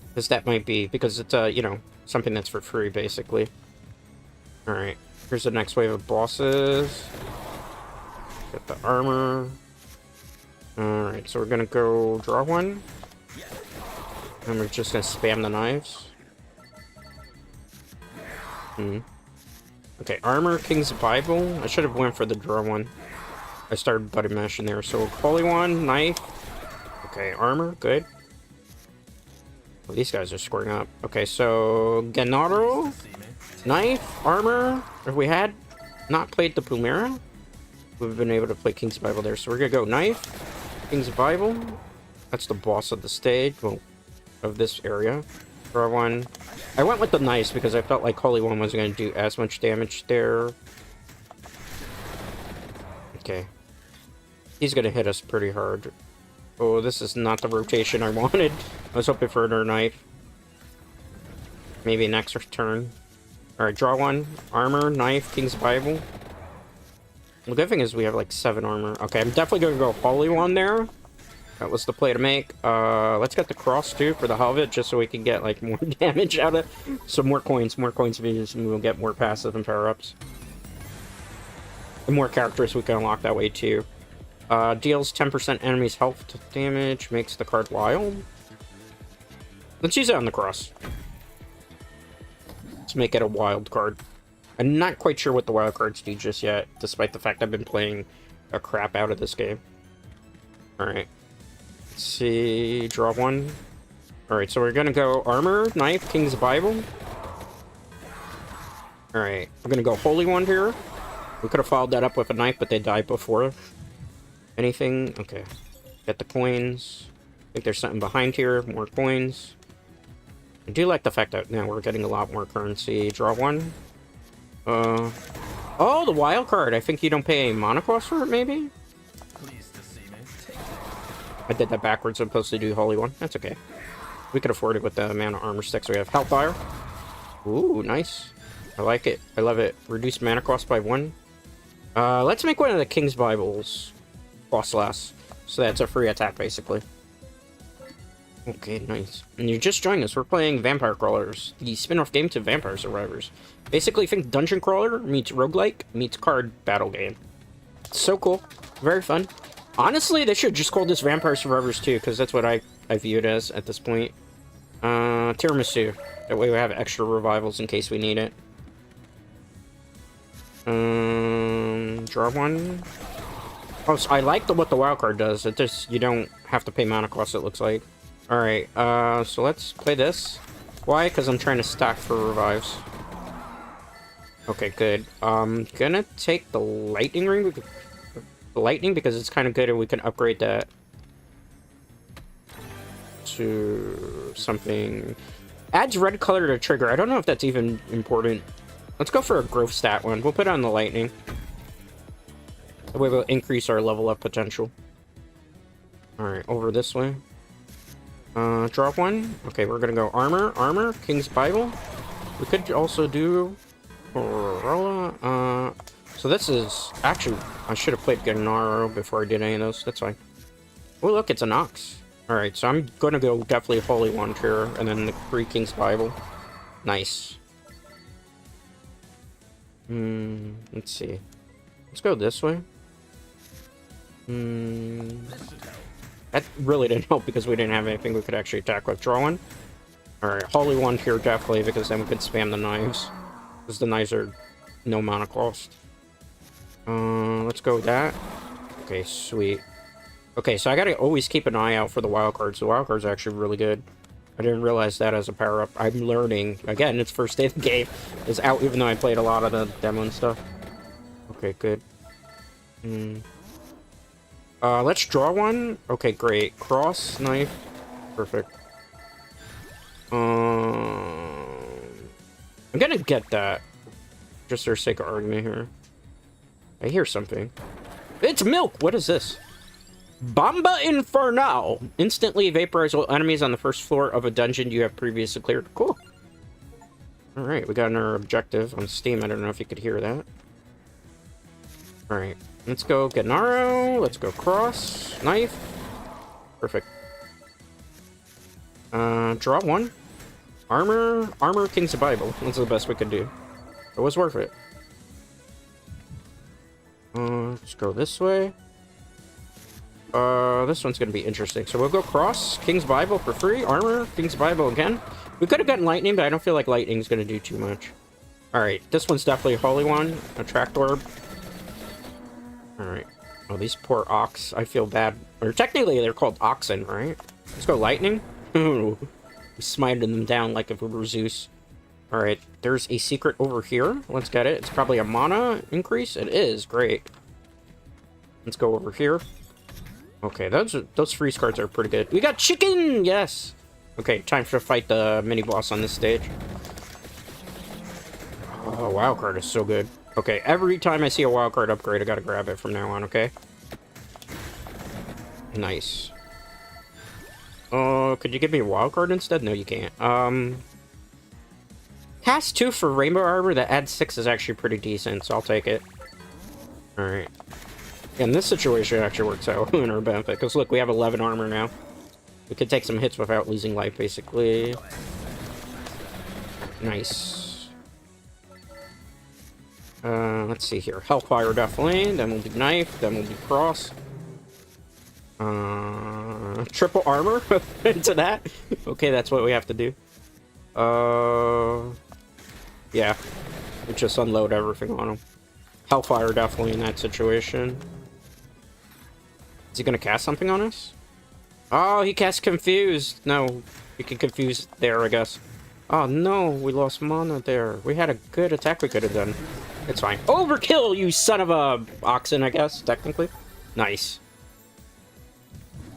Because that might be, because it's, you know, something that's for free, basically. Alright, here's the next wave of bosses. Get the armor. Alright, so we're gonna go draw one. And we're just gonna spam the knives. Okay, armor, King's Bible. I should have went for the draw one. I started button mashing there. So, holy one, knife. Okay, armor, good. Well, these guys are scoring up. Okay, so Gennaro, knife, armor. If we had not played the Pumera, we've been able to play King's Bible there. So we're gonna go knife, King's Bible. That's the boss of the stage, well, of this area. Draw one. I went with the knives because I felt like Holy One wasn't gonna do as much damage there. Okay. He's gonna hit us pretty hard. Oh, this is not the rotation I wanted. I was hoping for another knife. Maybe next turn. Alright, draw one. Armor, knife, King's Bible. The good thing is we have like 7 armor. Okay, I'm definitely gonna go Holy One there. That was the play to make. Let's get the cross too for the Helvet, just so we can get like more damage out of some more coins. More coins means we'll get more passive and power-ups. And more characters we can unlock that way too. Deals 10% enemies health damage, makes the card wild. Let's use it on the cross. Let's make it a wild card. I'm not quite sure what the wild cards do just yet, despite the fact I've been playing a crap out of this game. Alright. Let's see. Draw one. Alright, so we're gonna go armor, knife, King's Bible. Alright, we're gonna go Holy One here. We could have followed that up with a knife, but they died before. Anything? Okay. Get the coins. I think there's something behind here. More coins. I do like the fact that now we're getting a lot more currency. Draw one. Oh, the wild card. I think you don't pay a mana cost for it, maybe? I did that backwards. I'm supposed to do Holy One. That's okay. We could afford it with the amount of armor sticks we have. Hellfire. Ooh, nice. I like it. I love it. Reduce mana cost by 1. Let's make one of the King's Bibles. Boss last. So that's a free attack, basically. Okay, nice. And you just joined us. We're playing Vampire Crawlers, the spin-off game to Vampire Survivors. Basically, think Dungeon Crawler meets Roguelike meets card battle game. It's so cool. Very fun. Honestly, they should just call this Vampire Survivors too, because that's what I view it as at this point. Tiramisu. That way we have extra revivals in case we need it. Draw one. Oh, so I like what the wild card does. It just, you don't have to pay mana cost, it looks like. Alright, so let's play this. Why? Because I'm trying to stack for revives. Okay, good. Gonna take the lightning ring. The lightning, because it's kind of good and we can upgrade that to something. Adds red color to trigger. I don't know if that's even important. Let's go for a growth stat one. We'll put it on the lightning. That way we'll increase our level up potential. Alright, over this way. Drop one. Okay, we're gonna go armor, King's Bible. We could also do Aurora. So this is actually, I should have played Gennaro before I did any of those. That's fine. Oh, look, it's an ox. Alright, so I'm gonna go definitely Holy One here, and then the free King's Bible. Nice. Let's see. Let's go this way. That really didn't help because we didn't have anything we could actually attack with. Draw one. Alright, Holy One here definitely, because then we could spam the knives. Because the knives are no mana cost. Let's go with that. Okay, sweet. Okay, so I gotta always keep an eye out for the wild cards. The wild cards are actually really good. I didn't realize that as a power-up. I'm learning. Again, it's first day of the game. It's out even though I played a lot of the demo and stuff. Okay, good. Let's draw one. Okay, great. Cross, knife. Perfect. I'm gonna get that. Just for sake of argument here. I hear something. It's milk! What is this? Bomba Infernal! Instantly vaporize all enemies on the first floor of a dungeon you have previously cleared. Cool. Alright, we got our objective on Steam. I don't know if you could hear that. Alright. Let's go Gennaro. Let's go cross. Knife. Perfect. Draw one. Armor. Armor, King's Bible. That's the best we could do. It was worth it. Let's go this way. This one's gonna be interesting. So we'll go cross. King's Bible for free. Armor. King's Bible again. We could have gotten lightning, but I don't feel like lightning's gonna do too much. Alright, this one's definitely a holy one. Attract orb. Alright. Oh, these poor ox. I feel bad. Or technically, they're called oxen, right? Let's go lightning. Ooh. We smited them down like if we were Zeus. Alright, there's a secret over here. Let's get it. It's probably a mana increase. It is. Great. Let's go over here. Okay, those freeze cards are pretty good. We got chicken! Yes! Okay, time to fight the mini-boss on this stage. Oh, wild card is so good. Okay, every time I see a wild card upgrade, I gotta grab it from now on, okay? Nice. Oh, could you give me a wild card instead? No, you can't. Cast 2 for Rainbow Arbor that adds 6 is actually pretty decent, so I'll take it. Alright. In this situation, it actually works out in our benefit, because look, we have 11 armor now. We could take some hits without losing life, basically. Nice. Let's see here. Hellfire, definitely. Then we'll do knife. Then we'll do cross. Triple armor into that. Okay, that's what we have to do. Yeah. We just unload everything on him. Hellfire, definitely in that situation. Is he gonna cast something on us? Oh, he cast Confused. No, we can confuse there, I guess. Oh no, we lost mana there. We had a good attack we could have done. It's fine. Overkill, you son of a oxen, I guess, technically. Nice.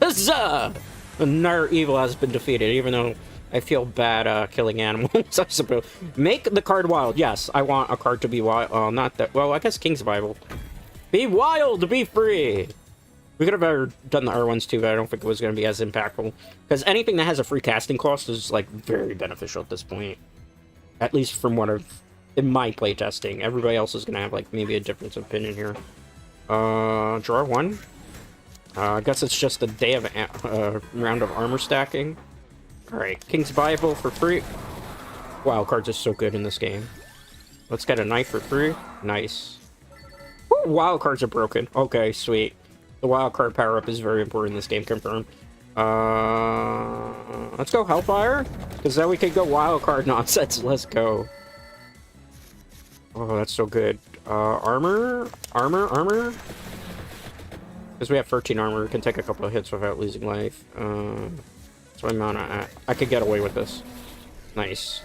Huzzah! Another evil has been defeated, even though I feel bad killing animals, I suppose. Make the card wild. Yes, I want a card to be wild. Not that. Well, I guess King's Bible. Be wild, be free! We could have done the R1s too, but I don't think it was going to be as impactful. Because anything that has a free casting cost is, like, very beneficial at this point. At least from what I've... in my playtesting. Everybody else is going to have, like, maybe a difference of opinion here. Draw one. I guess it's just a day of round of armor stacking. Alright, King's Bible for free. Wild cards are so good in this game. Let's get a knife for free. Nice. Woo, wild cards are broken. Okay, sweet. The wild card power-up is very important in this game, confirmed. Let's go Hellfire, because then we can go wild card nonsense. Let's go. Oh, that's so good. Armor? Armor? Because we have 13 armor, we can take a couple of hits without losing life. That's my mana at. I could get away with this. Nice.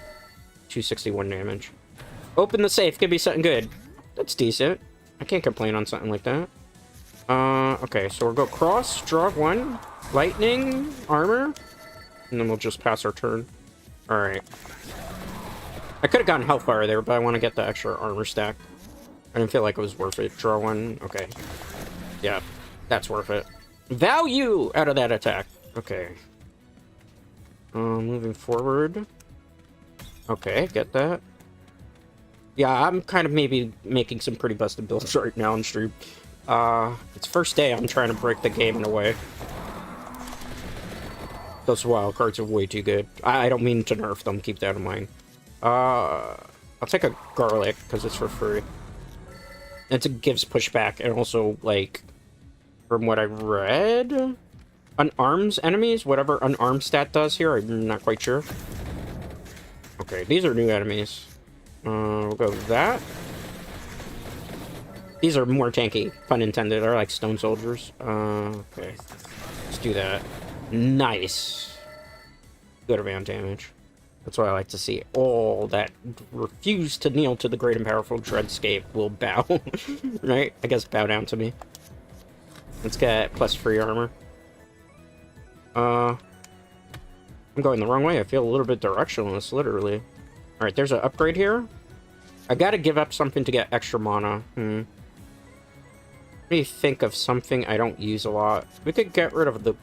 261 damage. Open the safe, could be something good. That's decent. I can't complain on something like that. Okay, so we'll go cross, draw one, lightning, armor, and then we'll just pass our turn. Alright. I could have gotten Hellfire there, but I want to get the extra armor stack. I didn't feel like it was worth it. Draw one, okay. Yeah, that's worth it. Value out of that attack. Okay. Moving forward. Okay, get that. Yeah, I'm kind of maybe making some pretty busted builds right now on stream. It's first day, I'm trying to break the game in a way. Those wild cards are way too good. I don't mean to nerf them, keep that in mind. I'll take a garlic, because it's for free. It gives pushback, and also, like, from what I read, unarms enemies, whatever unarmed stat does here, I'm not quite sure. Okay, these are new enemies. We'll go with that. These are more tanky, pun intended. They're like stone soldiers. Okay. Let's do that. Nice. Good amount of damage. That's what I like to see. All that refuse to kneel to the great and powerful Dreadscape will bow. Right? I guess bow down to me. Let's get plus free armor. I'm going the wrong way. I feel a little bit directionless, literally. Alright, there's an upgrade here. I gotta give up something to get extra mana. Let me think of something I don't use a lot. We could get rid of the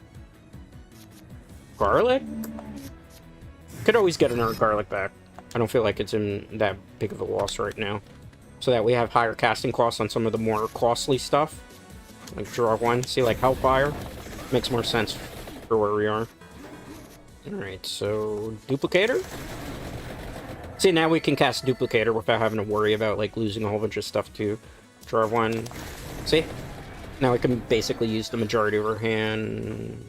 garlic? Could always get another garlic back. I don't feel like it's in that big of a loss right now. So that we have higher casting costs on some of the more costly stuff. Like, draw one. See, like, Hellfire? Makes more sense for where we are. Alright, so... Duplicator? See, now we can cast Duplicator without having to worry about, like, losing a whole bunch of stuff, too. Draw one. See? Now we can basically use the majority of our hand.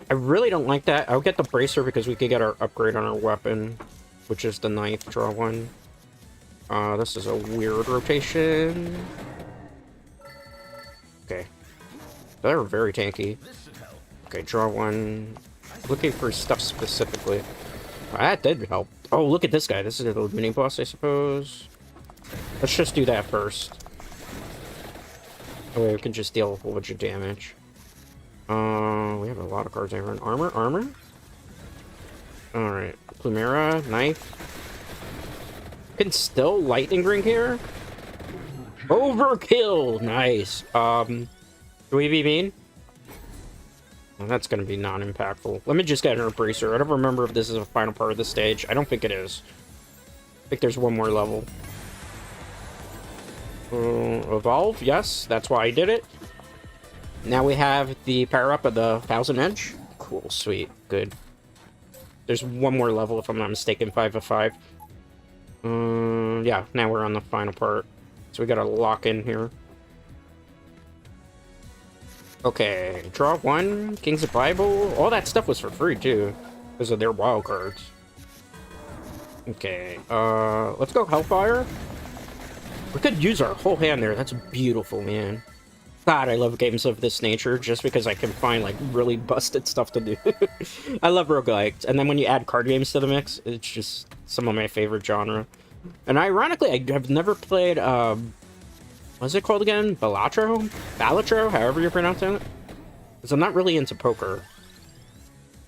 I really don't like that. I'll get the Bracer because we could get our upgrade on our weapon, which is the knife. Draw one. This is a weird rotation. Okay. They're very tanky. Okay, draw one. Looking for stuff specifically. That did help. Oh, look at this guy. This is a mini boss, I suppose. Let's just do that first. Oh, we can just deal a whole bunch of damage. We have a lot of cards over in armor. Alright. Plumera, knife. Can still lightning ring here. Overkill! Nice. Do we be mean? Well, that's gonna be non-impactful. Let me just get an Bracer. I don't remember if this is a final part of the stage. I don't think it is. I think there's one more level. Evolve, yes, that's why I did it. Now we have the power-up of the 1000 Edge. Cool, sweet, good. There's one more level, if I'm not mistaken, 5 of 5. Yeah, now we're on the final part. So we gotta lock in here. Okay, draw one, Kings of Bible. All that stuff was for free, too, because of their wild cards. Okay, let's go Hellfire. We could use our whole hand there. That's beautiful, man. God, I love games of this nature just because I can find, like, really busted stuff to do. I love roguelikes. And then when you add card games to the mix, it's just some of my favorite genre. And ironically, I have never played, what's it called again? Balatro? Balatro? However you're pronouncing it. Because I'm not really into poker.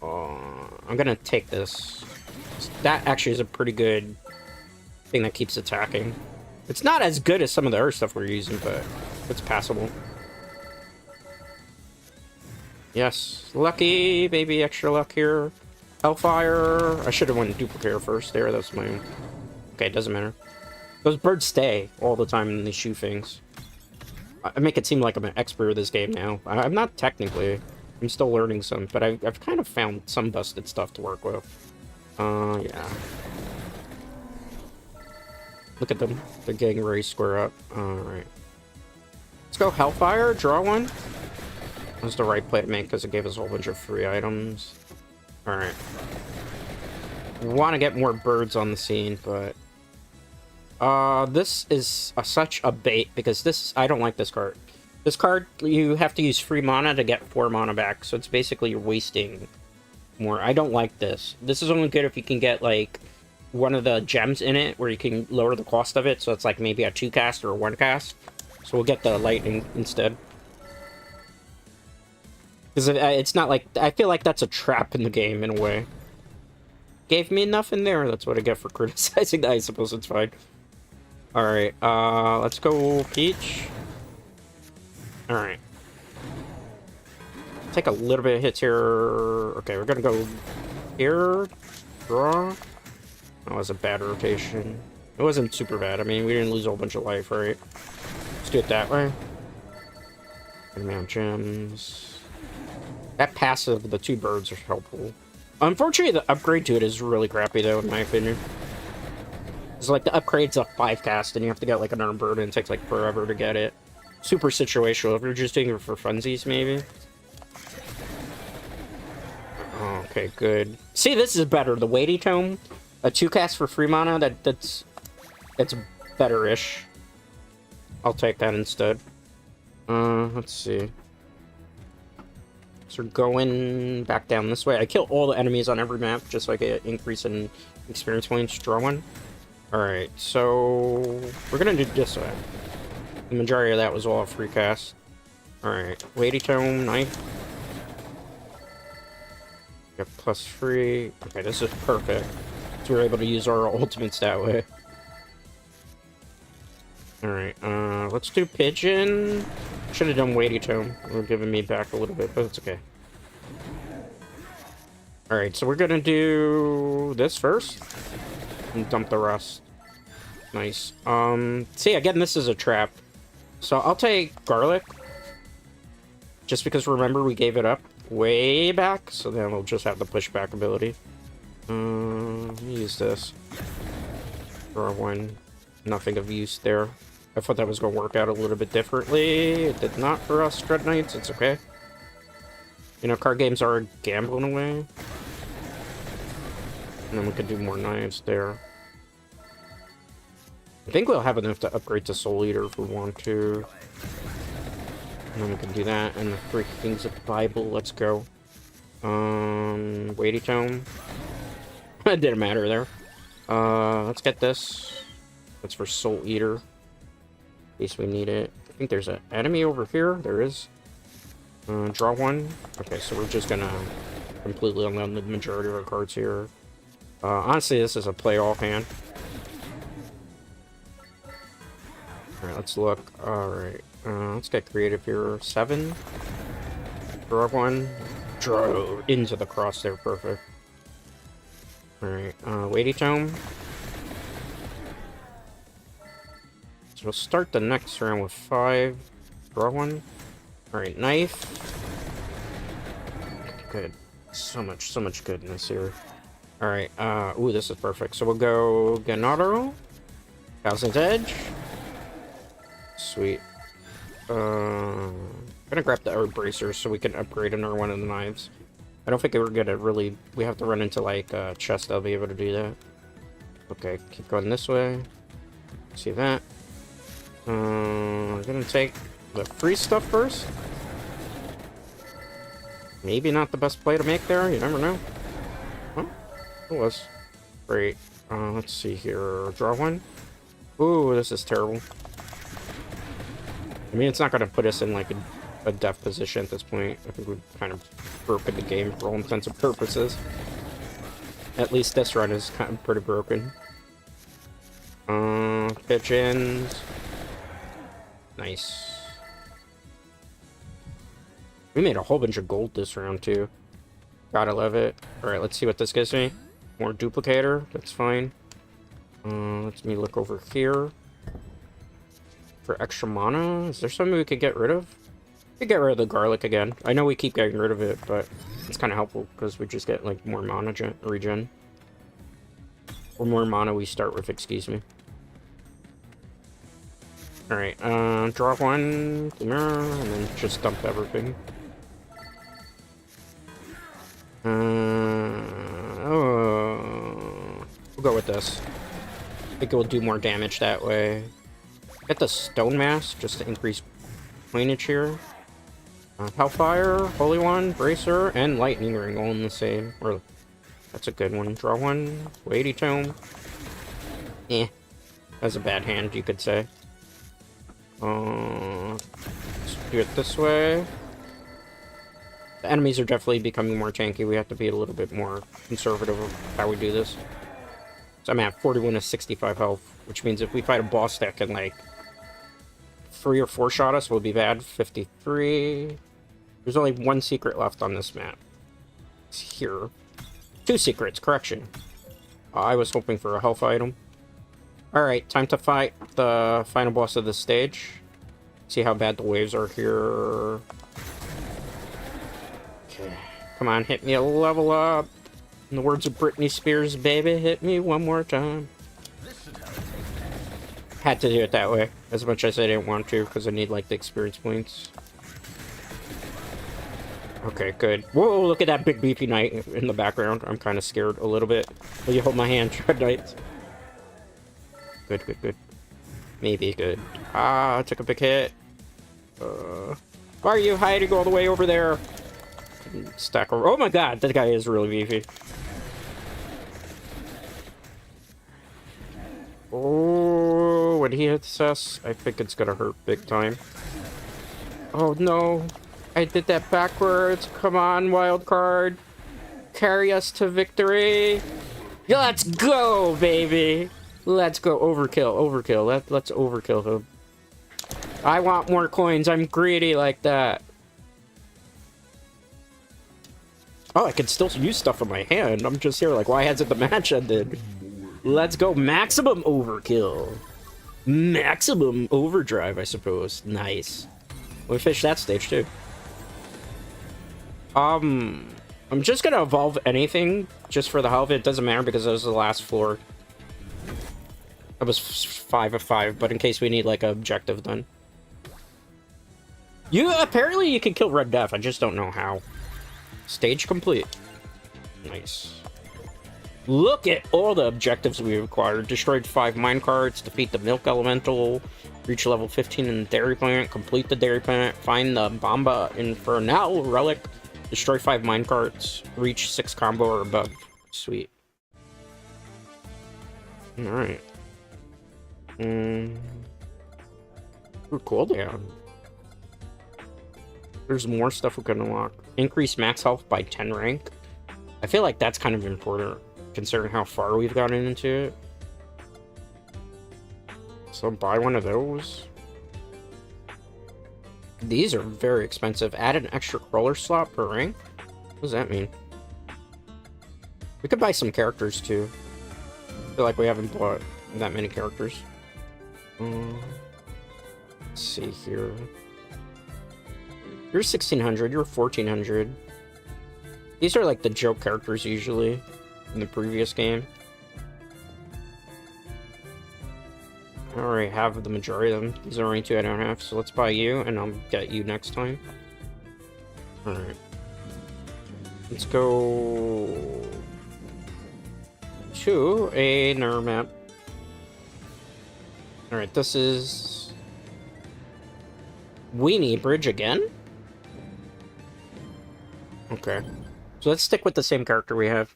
I'm gonna take this. That actually is a pretty good thing that keeps attacking. It's not as good as some of the other stuff we're using, but it's passable. Yes, lucky, baby, extra luck here. Hellfire. I should have went Duplicator first there. That's my... Okay, it doesn't matter. Those birds stay all the time and they shoot things. I make it seem like I'm an expert at this game now. I'm not technically. I'm still learning some, but I've kind of found some busted stuff to work with. Yeah. Look at them. They're getting ready to square up. Alright. Let's go Hellfire. Draw one. That was the right play to make because it gave us a whole bunch of free items. Alright. Want to get more birds on the scene, but... this is such a bait because this... I don't like this card. This card, you have to use free mana to get 4 mana back, so it's basically you're wasting more. I don't like this. This is only good if you can get, like... one of the gems in it where you can lower the cost of it, so it's like maybe a 2 cast or a 1 cast. So we'll get the lightning instead. Because it's not like... I feel like that's a trap in the game in a way. Gave me enough in there. That's what I get for criticizing that. I suppose it's fine. Alright, let's go Peach. Alright. Take a little bit of hits here. Okay, we're gonna go here. Draw. That was a bad rotation. It wasn't super bad. I mean, we didn't lose a whole bunch of life, right? Let's do it that way. Amount gems. That passive, the 2 birds are helpful. Unfortunately, the upgrade to it is really crappy, though, in my opinion. It's like the upgrade's a 5 cast, and you have to get like another bird, and it takes like forever to get it. Super situational. If you're just doing it for funsies, maybe. Okay, good. See, this is better. The Weighty Tome. A 2 cast for free mana, that's better-ish. I'll take that instead. Let's see. So we're going back down this way. I kill all the enemies on every map, just so I get an increase in experience points. Draw one. Alright, so... we're gonna do this way. The majority of that was all a free cast. Alright, Weighty Tome, knife. Got +3. Okay, this is perfect. So we're able to use our ultimates that way. Alright, let's do Pigeon. Should have done Weighty Tome. We're giving me back a little bit, but it's okay. Alright, so we're gonna do this first. And dump the rest. Nice. See, again, this is a trap. So I'll take garlic. Just because, remember, we gave it up way back. So then we'll just have the pushback ability. Let me use this. Draw one. Nothing of use there. I thought that was going to work out a little bit differently. It did not for us, Dreadknights. It's okay. You know, card games are gambling away. And then we could do more knives there. I think we'll have enough to upgrade to Soul Eater if we want to. And then we can do that. And the Three Kings of the Bible. Let's go. Weighty Tome. It didn't matter there. Let's get this. That's for Soul Eater. In case we need it. I think there's an enemy over here. There is. Draw one. Okay, so we're just gonna completely unload the majority of our cards here. Honestly, this is a play-off hand. Alright, let's look. Alright, let's get creative here. 7. Draw one. Draw into the cross there. Perfect. Alright, Weighty Tome. So we'll start the next round with 5. Draw one. Alright, knife. Good. So much goodness here. Alright, ooh, this is perfect. So we'll go Ganado. Thousand's Edge. Sweet. Gonna grab the herb bracers so we can upgrade another one of the knives. I don't think we're gonna really... We have to run into, like, a chest that'll be able to do that. Okay, keep going this way. See that. I'm gonna take the free stuff first. Maybe not the best play to make there, you never know. Huh? It was. Great. Let's see here. Draw one. Ooh, this is terrible. I mean, it's not gonna put us in, like, a death position at this point. I think we've kind of broken the game for all intents and purposes. At least this run is kind of pretty broken. Pigeons. Nice. We made a whole bunch of gold this round, too. Gotta love it. Alright, let's see what this gives me. More duplicator. That's fine. Let me look over here. For extra mana, is there something we could get rid of? We could get rid of the garlic again. I know we keep getting rid of it, but it's kind of helpful because we just get, like, more mana regen. Or more mana we start with, excuse me. Alright, draw one, and then just dump everything. We'll go with this. I think it will do more damage that way. Get the Stone Mask just to increase coinage here. Hellfire, Holy One, Bracer, and Lightning Ring all in the same. Or, that's a good one. Draw one, Weighty Tome. That's a bad hand, you could say. Let's do it this way. The enemies are definitely becoming more tanky. We have to be a little bit more conservative of how we do this. So I'm at 41 to 65 health, which means if we fight a boss that can, like, 3 or 4 shot us, we'll be bad. 53. There's only 1 secret left on this map. It's here. 2 secrets, correction. I was hoping for a health item. Alright, time to fight the final boss of the stage. See how bad the waves are here. Okay. Come on, hit me a level up. In the words of Britney Spears, baby, hit me one more time. Had to do it that way, as much as I didn't want to, because I need, like, the experience points. Okay, good. Whoa, look at that big beefy knight in the background. I'm kind of scared a little bit. Will you hold my hand, Dreadknights? Good, good, good. Maybe good. Ah, I took a big hit. Why are you hiding all the way over there? Stack over. Oh my god, that guy is really beefy. Oh, when he hits us, I think it's gonna hurt big time. Oh no, I did that backwards. Come on, wild card. Carry us to victory. Let's go, baby. Let's go. Overkill, overkill. Let's overkill him. I want more coins. I'm greedy like that. Oh, I can still use stuff in my hand. I'm just here like, why hasn't the match ended? Let's go. Maximum overkill. Maximum overdrive, I suppose. Nice. We finished that stage too. I'm just gonna evolve anything just for the hell of it. It doesn't matter because that was the last floor. That was 5 of 5, but in case we need like an objective done. Apparently you can kill Red Death. I just don't know how. Stage complete. Nice. Look at all the objectives we acquired. Destroyed 5 minecarts, defeat the milk elemental, reach level 15 in the dairy plant, complete the dairy plant, find the Bomba Infernal relic, destroy 5 minecarts, reach 6 combo or above. Sweet. Alright. Cooldown. There's more stuff we can unlock. Increase max health by 10 rank. I feel like that's kind of important, considering how far we've gotten into it. So buy one of those. These are very expensive. Add an extra crawler slot per rank? What does that mean? We could buy some characters too. I feel like we haven't bought that many characters. Let's see here. You're 1600, you're 1400. These are like the joke characters usually in the previous game. I already have the majority of them. These are only 2 I don't have, so let's buy you and I'll get you next time. Alright. Let's go to another map. Alright, this is Weenie Bridge again? Okay. So let's stick with the same character we have.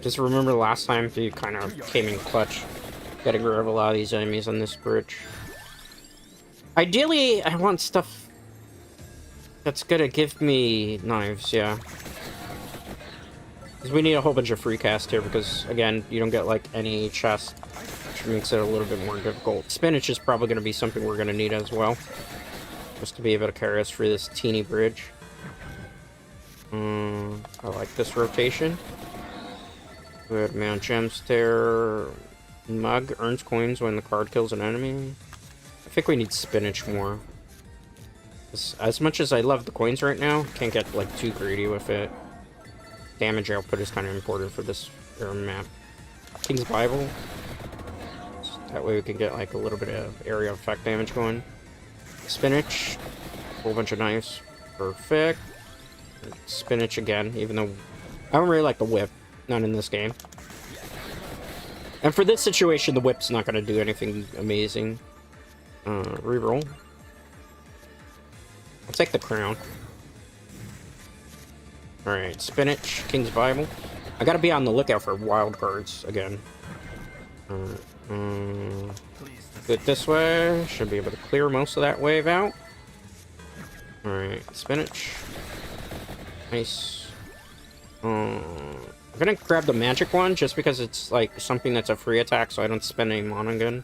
Just remember last time you kind of came in clutch, getting rid of a lot of these enemies on this bridge. Ideally, I want stuff that's gonna give me knives, yeah. Because we need a whole bunch of free cast here because, again, you don't get, like, any chest, which makes it a little bit more difficult. Spinach is probably gonna be something we're gonna need as well, just to be able to carry us through this teeny bridge. I like this rotation. Good amount of gems there. Mug earns coins when the card kills an enemy. I think we need spinach more. As much as I love the coins right now, can't get like too greedy with it. Damage output is kind of important for this map. King's Bible. That way we can get like a little bit of area effect damage going. Spinach. A whole bunch of knives. Perfect. Spinach again, even though I don't really like the whip. Not in this game. And for this situation, the whip's not going to do anything amazing. Reroll. I'll take the crown. Alright, spinach, King's Bible. I gotta be on the lookout for wild cards again. Do it this way. Should be able to clear most of that wave out. Alright, spinach. Nice. I'm gonna grab the magic one just because it's like something that's a free attack, so I don't spend any mana gun.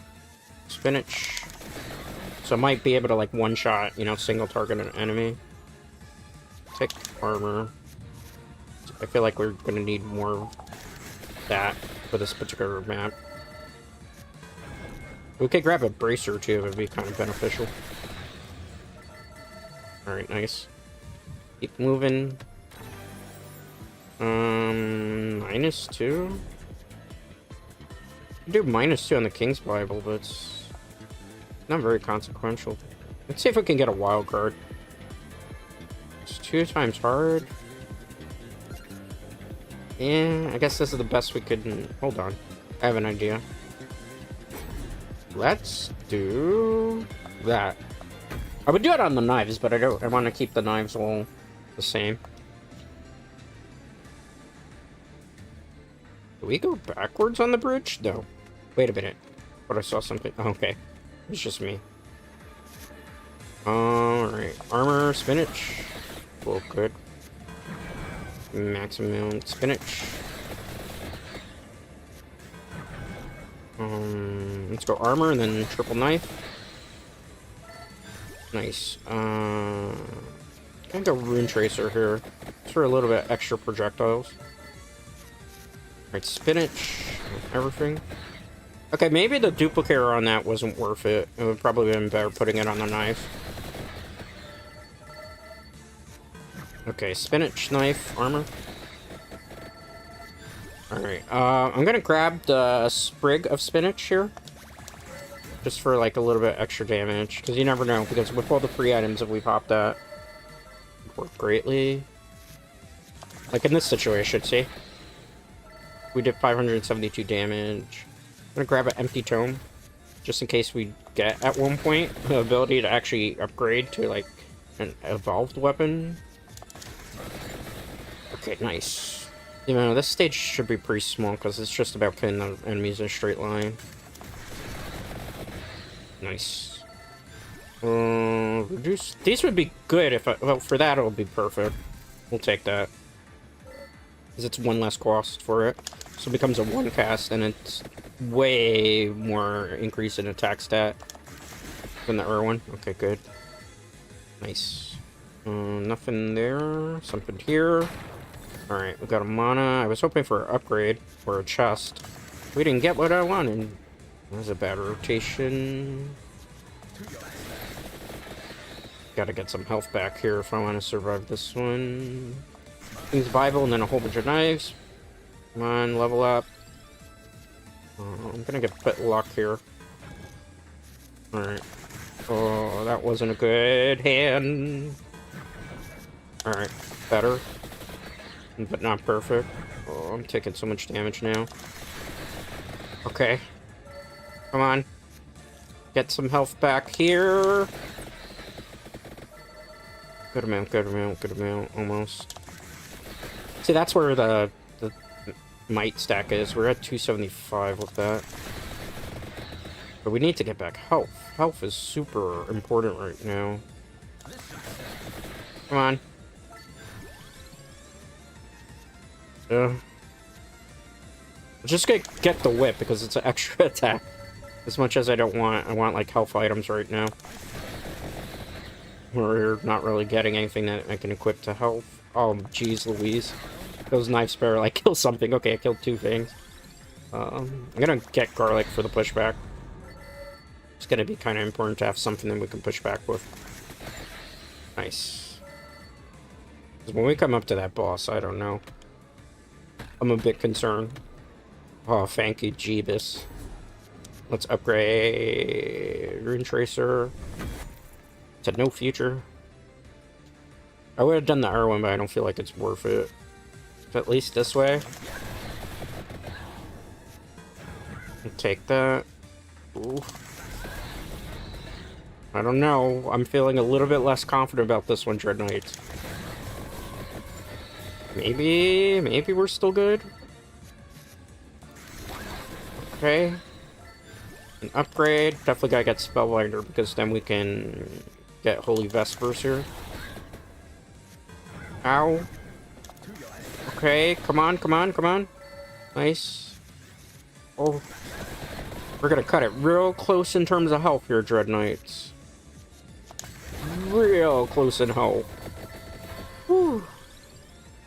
Spinach. So I might be able to like one-shot, you know, single target an enemy. Take armor. I feel like we're gonna need more of that for this particular map. We could grab a bracer too, it would be kind of beneficial. Alright, nice. Keep moving. -2? I do -2 on the King's Bible, but it's not very consequential. Let's see if we can get a wild card. It's 2 times hard. Yeah, I guess this is the best we could... Hold on. I have an idea. Let's do that. I would do it on the knives, but I want to keep the knives all the same. Do we go backwards on the bridge? No. Wait a minute. But I saw something. Oh, okay. It's just me. Alright. Armor, spinach. Well, good. Maximum spinach. Let's go armor and then triple knife. Nice. Gonna go rune tracer here. Just for a little bit extra projectiles. Right, spinach, everything. Okay, maybe the duplicator on that wasn't worth it. It would probably have been better putting it on the knife. Okay, spinach knife armor. Alright, I'm gonna grab the sprig of spinach here. Just for, like, a little bit extra damage. Because you never know, because with all the free items that we popped at, work greatly. Like in this situation, see? We did 572 damage. I'm gonna grab an empty tome. Just in case we get, at one point, the ability to actually upgrade to, like, an evolved weapon. Okay, nice. You know, this stage should be pretty small, because it's just about killing the enemies in a straight line. Nice. Reduce. These would be good if I... Well, for that, it'll be perfect. We'll take that. Because it's one less cost for it. So it becomes a one cast, and it's way more increase in attack stat than the other one. Okay, good. Nice. Nothing there. Something here. Alright, we got a mana. I was hoping for an upgrade or a chest. We didn't get what I wanted. That was a bad rotation. Gotta get some health back here if I want to survive this one. King's Bible and then a whole bunch of knives. Come on, level up. I'm gonna get a bit luck here. Alright. Oh, that wasn't a good hand. Alright, better. But not perfect. Oh, I'm taking so much damage now. Okay. Come on. Get some health back here. Good amount, good amount, good amount, almost. See, that's where the might stack is. We're at 275 with that. But we need to get back health. Health is super important right now. Come on. Just get the whip because it's an extra attack. As much as I don't want, I want like health items right now. We're not really getting anything that I can equip to health. Oh, jeez Louise. Those knives better like kill something. Okay, I killed two things. I'm gonna get garlic for the pushback. It's gonna be kind of important to have something that we can push back with. Nice. Because when we come up to that boss, I don't know. I'm a bit concerned. Oh, thank you, Jeebus. Let's upgrade Rune Tracer to no future. I would have done the other one, but I don't feel like it's worth it. At least this way. I'll take that. Ooh. I don't know. I'm feeling a little bit less confident about this one, Dreadknights. Maybe we're still good. Okay. An upgrade. Definitely gotta get Spellbinder because then we can get Holy Vespers here. Ow. Okay, come on, come on, come on. Nice. Oh. We're gonna cut it real close in terms of health here, Dreadknights. Real close in health. Whew.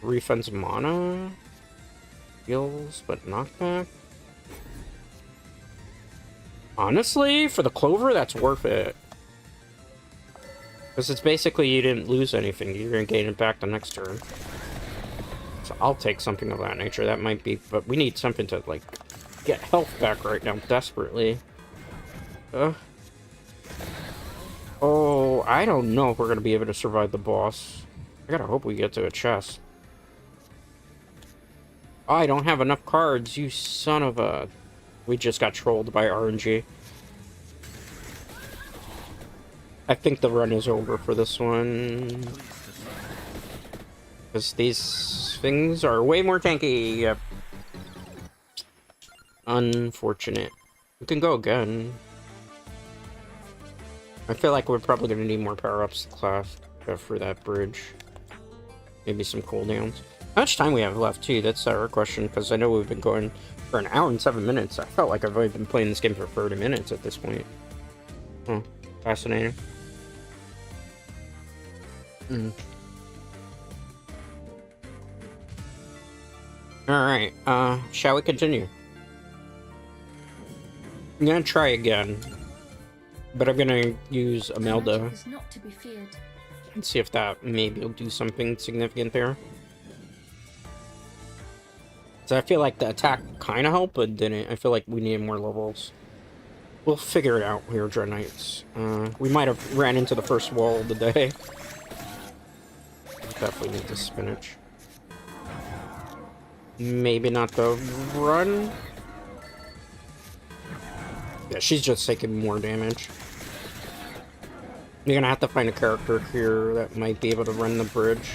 Refunds mana. Heals, but knockback. Honestly, for the Clover, that's worth it. Because it's basically you didn't lose anything. You're going to gain it back the next turn. So I'll take something of that nature. That might be... But we need something to, like, get health back right now, desperately. Oh, I don't know if we're going to be able to survive the boss. I gotta hope we get to a chest. Oh, I don't have enough cards, you son of a... We just got trolled by RNG. I think the run is over for this one. Because these things are way more tanky. Yep. Unfortunate. We can go again. I feel like we're probably going to need more power-ups class for that bridge. Maybe some cooldowns. How much time we have left, too? That's our question, because I know we've been going for an hour and 7 minutes. I felt like I've only been playing this game for 30 minutes at this point. Oh, fascinating. Alright, shall we continue? I'm gonna try again, but I'm gonna use Imelda Magic is not to be feared. and see if that maybe will do something significant there. So I feel like the attack kind of helped, but didn't. I feel like we need more levels. We'll figure it out here, Dreadknights. We might have ran into the first wall of the day. Definitely need the spinach. Maybe not the run. Yeah, she's just taking more damage. You're gonna have to find a character here that might be able to run the bridge.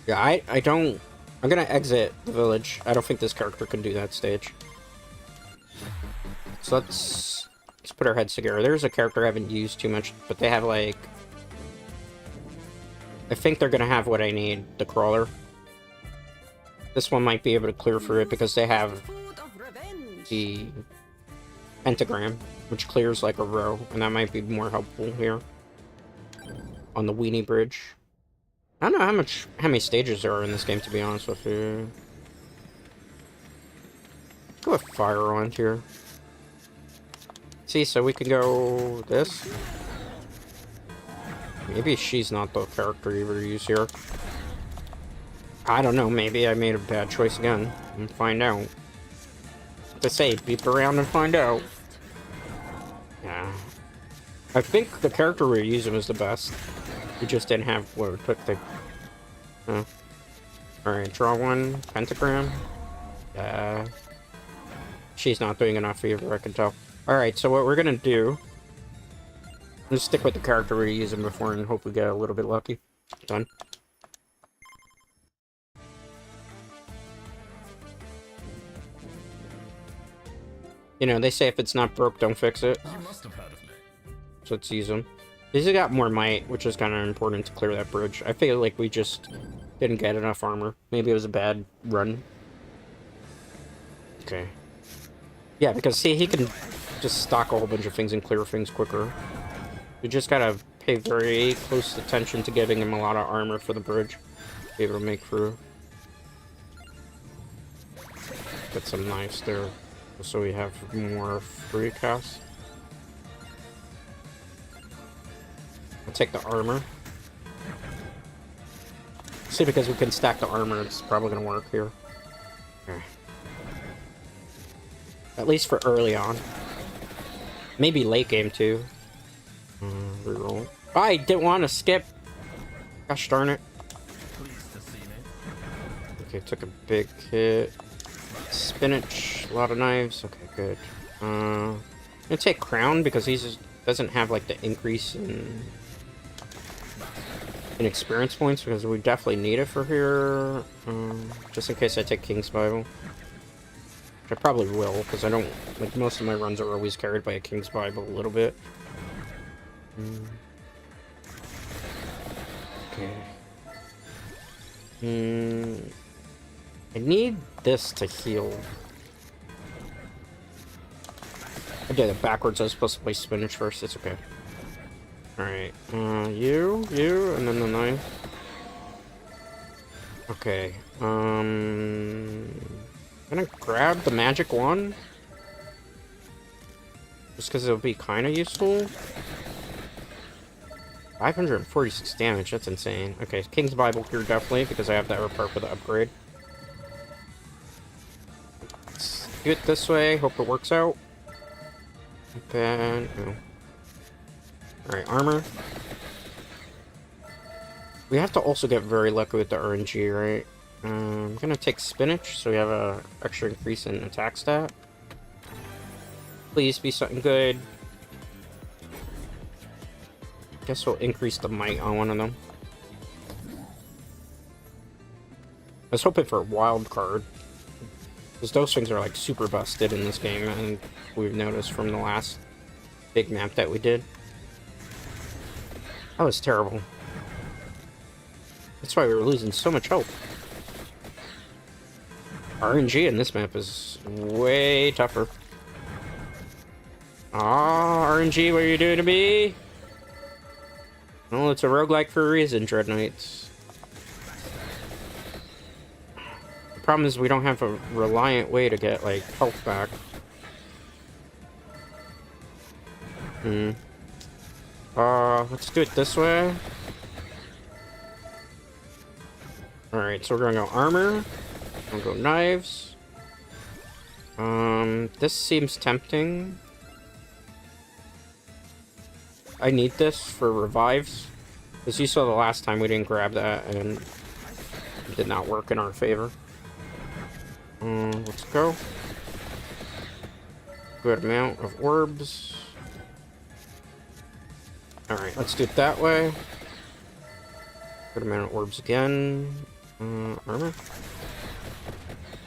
Yeah, I don't... I'm gonna exit the village. I don't think this character can do that stage. So let's put our heads together. There's a character I haven't used too much, but they have, like... I think they're gonna have what I need, the crawler. This one might be able to clear through it because they have the pentagram, which clears like a row, and that might be more helpful here on the weenie bridge. I don't know how many stages there are in this game, to be honest with you. Let's go with fire on here. See, so we can go this. Maybe she's not the character you would use here. I don't know, maybe I made a bad choice again. And find out. To say, beep around and find out. Yeah. I think the character we're using was the best. We just didn't have what it took to... Alright, draw one. Pentagram. She's not doing enough either, I can tell. Alright, so what we're gonna do... Let's stick with the character we're using before and hope we get a little bit lucky. Done. You know, they say if it's not broke, don't fix it. You must have heard of me. So let's use them. These have got more might, which is kind of important to clear that bridge. I feel like we just didn't get enough armor. Maybe it was a bad run. Okay. Yeah, because see, he can just stock a whole bunch of things and clear things quicker. We just gotta pay very close attention to giving him a lot of armor for the bridge to be able to make through. Get some knives there, so we have more free cast. I'll take the armor. See, because we can stack the armor, it's probably gonna work here. Okay. At least for early on. Maybe late game too. Reroll. Oh, I didn't want to skip. Gosh darn it. Okay, took a big hit. Spinach, a lot of knives. Okay, good. I'm gonna take crown because he doesn't have like the increase in experience points because we definitely need it for here. Just in case I take King's Bible. Which I probably will, because I don't, like, most of my runs are always carried by a King's Bible a little bit. Okay. I need this to heal. I did it backwards. I was supposed to play spinach first. It's okay. Alright. You, and then the knife. Okay. I'm gonna grab the magic wand. Just because it'll be kind of useful. 546 damage, that's insane. Okay, King's Bible here definitely, because I have that repair for the upgrade. Let's do it this way, hope it works out. Then, oh. Alright, armor. We have to also get very lucky with the RNG, right? I'm gonna take spinach, so we have a extra increase in attack stat. Please be something good. Guess we'll increase the might on one of them. I was hoping for a wild card. Because those things are like super busted in this game, and we've noticed from the last big map that we did. That was terrible. That's why we were losing so much health. RNG in this map is way tougher. Aw, RNG, what are you doing to me? Well, it's a roguelike for a reason, Dreadknights. The problem is we don't have a reliant way to get, like, health back. Let's do it this way. Alright, so we're gonna go armor. We're gonna go knives. This seems tempting. I need this for revives. As you saw the last time, we didn't grab that, and it did not work in our favor. Let's go. Good amount of orbs. Alright, let's do it that way. Good amount of orbs again. Armor.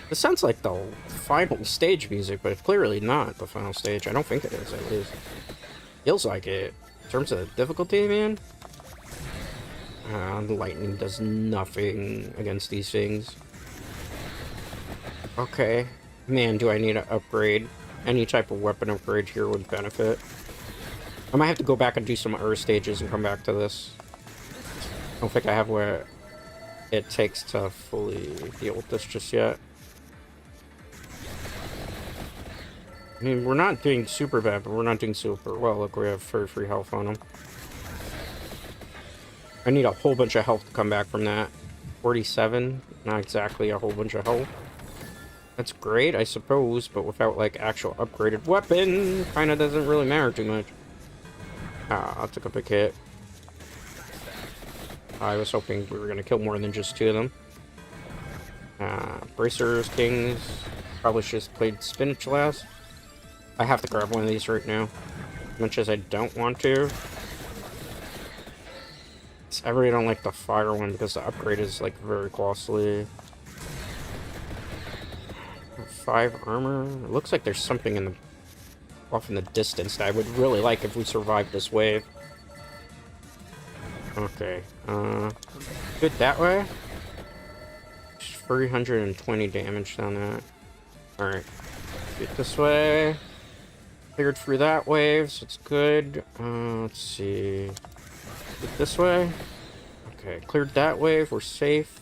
This sounds like the final stage music, but it's clearly not the final stage. I don't think it is, at least. Feels like it. In terms of difficulty, man. The lightning does nothing against these things. Okay. Man, do I need to upgrade. Any type of weapon upgrade here would benefit. I might have to go back and do some other stages and come back to this. I don't think I have what it takes to fully deal with this just yet. I mean, we're not doing super bad, but we're not doing super well. Look, we have 33 health on them. I need a whole bunch of health to come back from that. 47, not exactly a whole bunch of health. That's great, I suppose, but without, like, actual upgraded weapon, kinda doesn't really matter too much. Ah, I took a big hit. I was hoping we were gonna kill more than just 2 of them. Bracers, kings. Probably should have played spinach last. I have to grab one of these right now. As much as I don't want to. I really don't like the fire one because the upgrade is, like, very costly. 5 armor. It looks like there's something in the off in the distance that I would really like if we survived this wave. Okay. Do it that way. 320 damage down that. Alright. Do it this way. Cleared through that wave, so it's good. Let's see. Do it this way. Okay, cleared that wave, we're safe.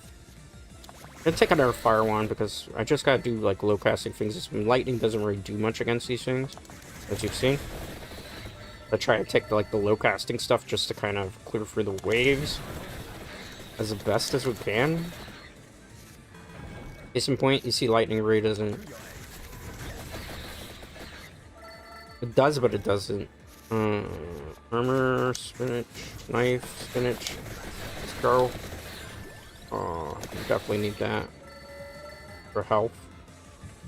I'm gonna take another fire wand because I just gotta do like low casting things. Lightning doesn't really do much against these things, as you've seen. I try to take the low casting stuff just to kind of clear through the waves as the best as we can. Case in point, you see lightning ray doesn't. It does, but it doesn't. Armor, spinach, knife, spinach. Let's go. Oh, you definitely need that for health.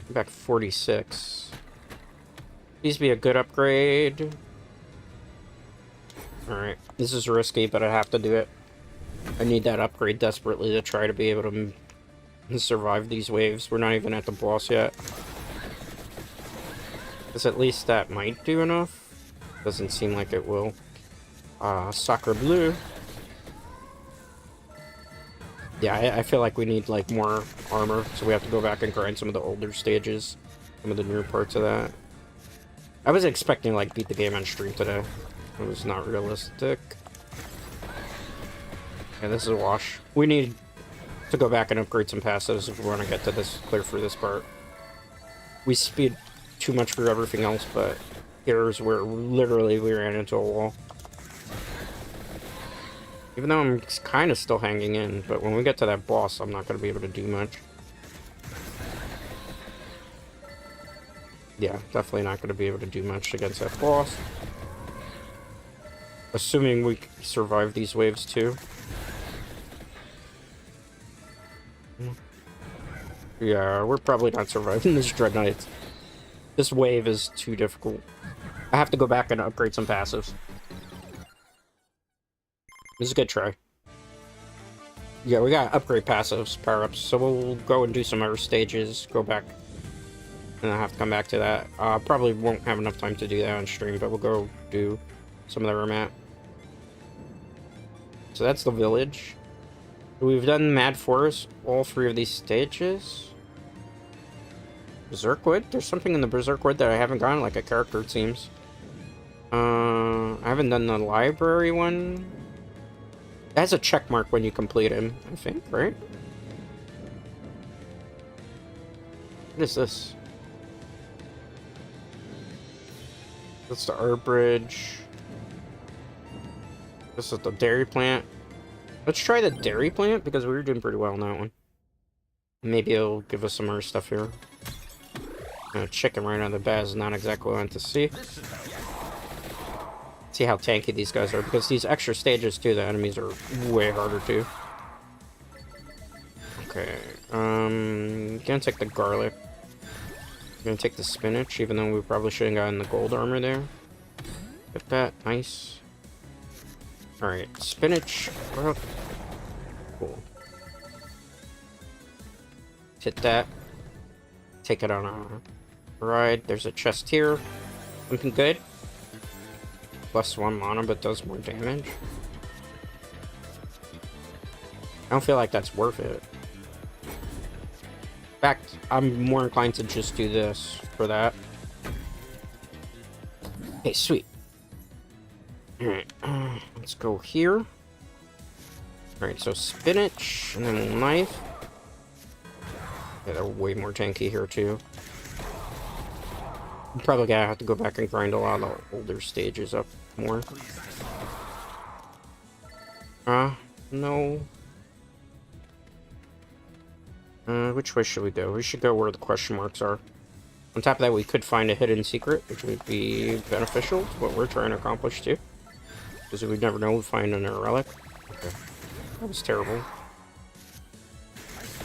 I'm back 46. These be a good upgrade. Alright, this is risky, but I have to do it. I need that upgrade desperately to try to be able to survive these waves. We're not even at the boss yet. Because at least that might do enough. Doesn't seem like it will. Sacre bleu. Yeah, I feel like we need, like, more armor, so we have to go back and grind some of the older stages. Some of the newer parts of that. I was expecting, like, beat the game on stream today. It was not realistic. Yeah, this is a wash. We need to go back and upgrade some passives if we want to get to this, clear through this part. We speed too much for everything else, but here's where literally we ran into a wall. Even though I'm kind of still hanging in, but when we get to that boss, I'm not going to be able to do much. Yeah, definitely not going to be able to do much against that boss. Assuming we survive these waves too. Yeah, we're probably not surviving this Dreadknights. This wave is too difficult. I have to go back and upgrade some passives. This is a good try. Yeah, we gotta upgrade passives, power-ups, so we'll go and do some other stages, go back, and I have to come back to that. Probably won't have enough time to do that on stream, but we'll go do some of the map. So that's the village. We've done Mad Forest, all 3 of these stages. Berserkwood? There's something in the Berserkwood that I haven't gotten, like a character, it seems. I haven't done the library one. It has a check mark when you complete him, I think, right? What is this? That's the art bridge. This is the dairy plant. Let's try the dairy plant because we were doing pretty well on that one. Maybe it'll give us some other stuff here. Chicken right on the bat is not exactly what I want to see. See how tanky these guys are, because these extra stages too, the enemies are way harder too. Okay, gonna take the garlic. Gonna take the spinach, even though we probably shouldn't gotten the gold armor there. Get that, nice. Alright, spinach. Cool. Hit that. Take it on a ride. There's a chest here. Something good. +1 mana, but does more damage. I don't feel like that's worth it. In fact, I'm more inclined to just do this for that. Okay, sweet. Alright, let's go here. Alright, so spinach, and then a knife. Yeah, they're way more tanky here, too. I'm probably gonna have to go back and grind a lot of the older stages up more. No. Which way should we go? We should go where the question marks are. On top of that, we could find a hidden secret, which would be beneficial to what we're trying to accomplish, too. Because we never know, we'll find another relic. Okay. That was terrible.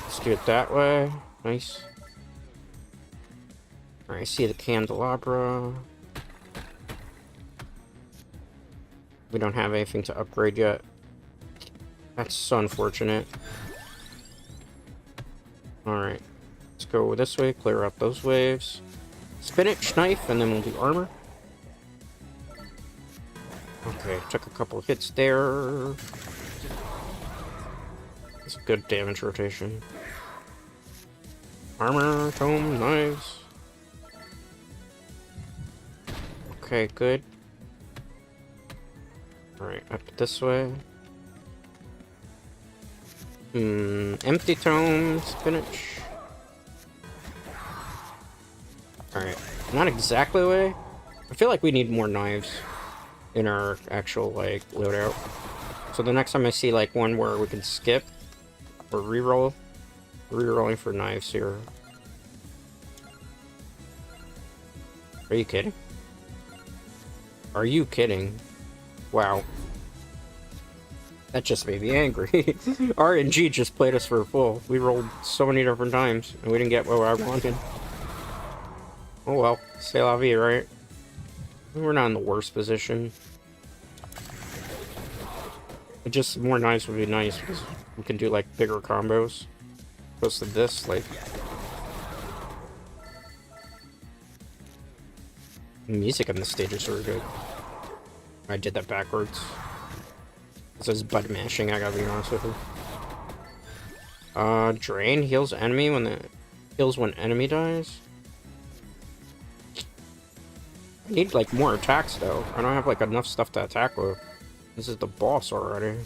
Let's do it that way. Nice. Alright, I see the candelabra. We don't have anything to upgrade yet. That's so unfortunate. Alright. Let's go this way, clear out those waves. Spinach, knife, and then we'll do armor. Okay, took a couple hits there. It's a good damage rotation. Armor, tome, knives. Okay, good. Alright, up this way. Empty tome, spinach. Alright, not exactly the way. I feel like we need more knives in our actual, like, loadout. So the next time I see, like, one where we can skip or reroll, rerolling for knives here. Are you kidding? Are you kidding? Wow. That just made me angry. RNG just played us for a fool. We rolled so many different times, and we didn't get what I wanted. Oh well, c'est la vie, right? We're not in the worst position. But just more knives would be nice, because we can do, like, bigger combos. Opposed to this, like... Music on the stage is really good. I did that backwards. This is button mashing, I gotta be honest with you. Drain heals enemy when enemy dies. I need, like, more attacks though. I don't have, like, enough stuff to attack with. This is the boss already.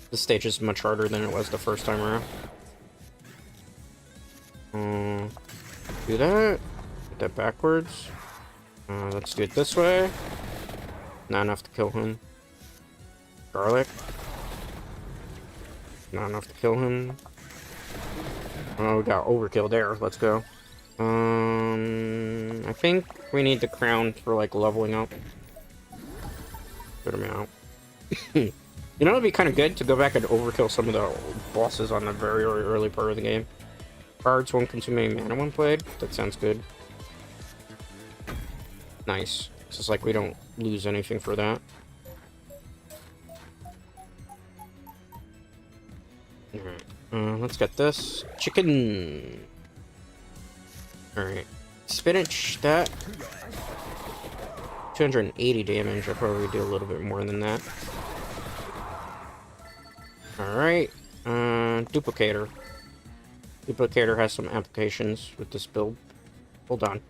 This stage is much harder than it was the first time around. Do that. Put that backwards. Let's do it this way. Not enough to kill him. Garlic. Not enough to kill him. Oh, we got overkill there. Let's go. I think we need the crown for, like, leveling up. Good amount. You know, it'd be kind of good to go back and overkill some of the bosses on the very early part of the game. Cards won't consume any mana when played. That sounds good. Nice. It's just like we don't lose anything for that. Alright. Let's get this. Chicken. Alright. Spinach, that. 280 damage. I'll probably do a little bit more than that. Alright. Duplicator. Duplicator has some applications with this build. Hold on.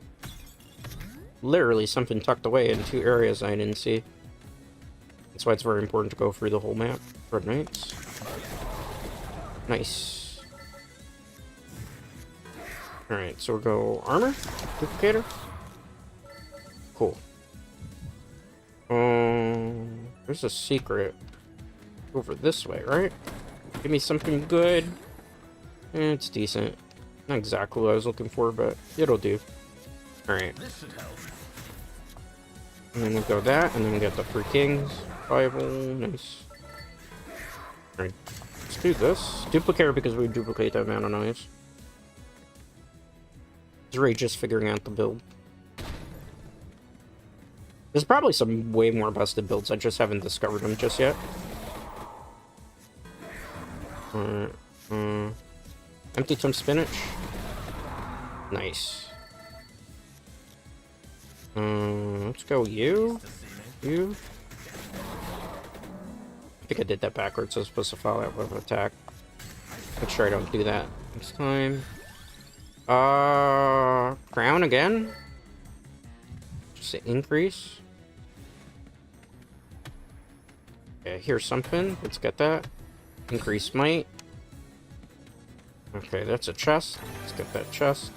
Literally something tucked away in 2 areas I didn't see. That's why it's very important to go through the whole map. Dreadknights. Nice. Alright, so we'll go armor, duplicator. Cool. There's a secret over this way, right? Give me something good. It's decent. Not exactly what I was looking for, but it'll do. Alright. And then we'll go that, and then we got the Three Kings Bible. Nice. Alright. Let's do this. Duplicator because we duplicate that amount of knives. It's really just figuring out the build. There's probably some way more busted builds. I just haven't discovered them just yet. Alright. Empty some spinach. Nice. Let's go you. You. I think I did that backwards. I was supposed to follow that with an attack. Make sure I don't do that next time. Crown again? Just an increase. Okay, here's something. Let's get that. Increase might. Okay, that's a chest. Let's get that chest.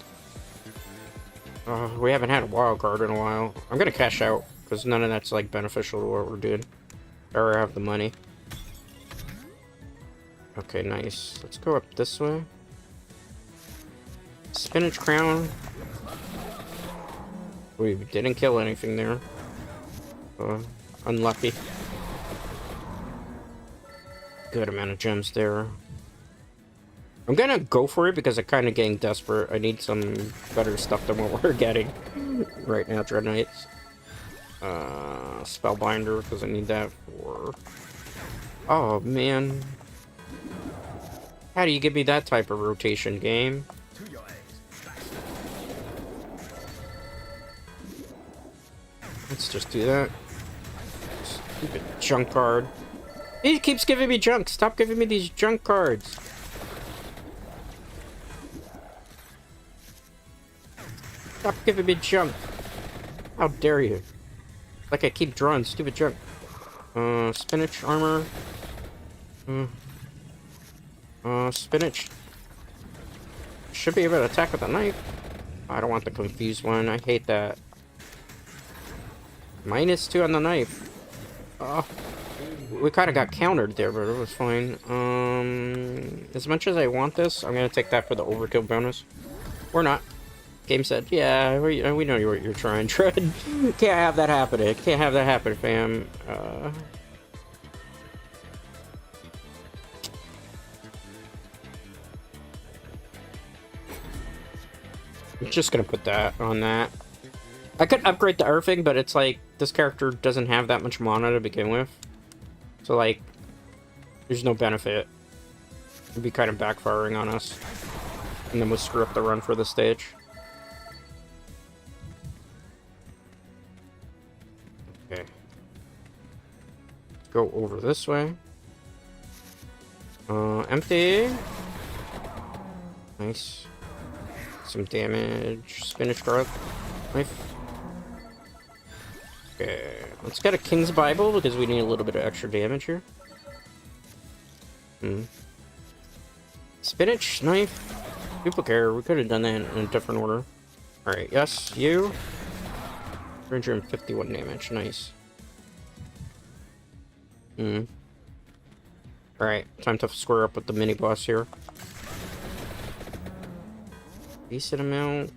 We haven't had a wild card in a while. I'm gonna cash out, because none of that's, like, beneficial to what we're doing. Or I have the money. Okay, nice. Let's go up this way. Spinach crown. We didn't kill anything there. Unlucky. Good amount of gems there. I'm gonna go for it because I'm kind of getting desperate. I need some better stuff than what we're getting right now, Dreadknights. Spellbinder, because I need that for... Oh, man. How do you give me that type of rotation, game? Let's just do that. Stupid junk card. He keeps giving me junk. Stop giving me these junk cards. Stop giving me junk. How dare you? Like I keep drawing stupid junk. Spinach armor. Spinach. Should be able to attack with a knife. I don't want the confused one. I hate that. -2 on the knife. Oh. We kind of got countered there, but it was fine. As much as I want this, I'm gonna take that for the overkill bonus. Or not. Game said, yeah, we know what you're trying, Tread. Can't have that happen. Can't have that happen, fam. I'm just gonna put that on that. I could upgrade the earthing, but it's like, this character doesn't have that much mana to begin with. So, like, there's no benefit. It'd be kind of backfiring on us. And then we'll screw up the run for the stage. Okay. Go over this way. Empty. Nice. Some damage. Spinach growth. Knife. Okay. Let's get a King's Bible because we need a little bit of extra damage here. Spinach, knife, duplicator. We could have done that in a different order. Alright, yes, you. 351 damage. Nice. Alright, time to square up with the mini boss here. Decent amount.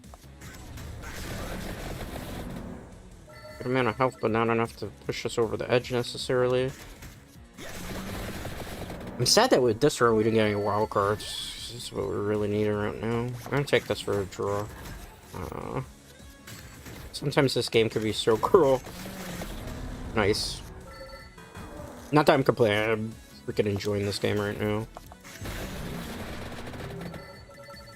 Good amount of health, but not enough to push us over the edge necessarily. I'm sad that with this run we didn't get any wild cards. This is what we really need right now. I'm gonna take this for a draw. Sometimes this game can be so cruel. Nice. Not that I'm complaining, I'm freaking enjoying this game right now.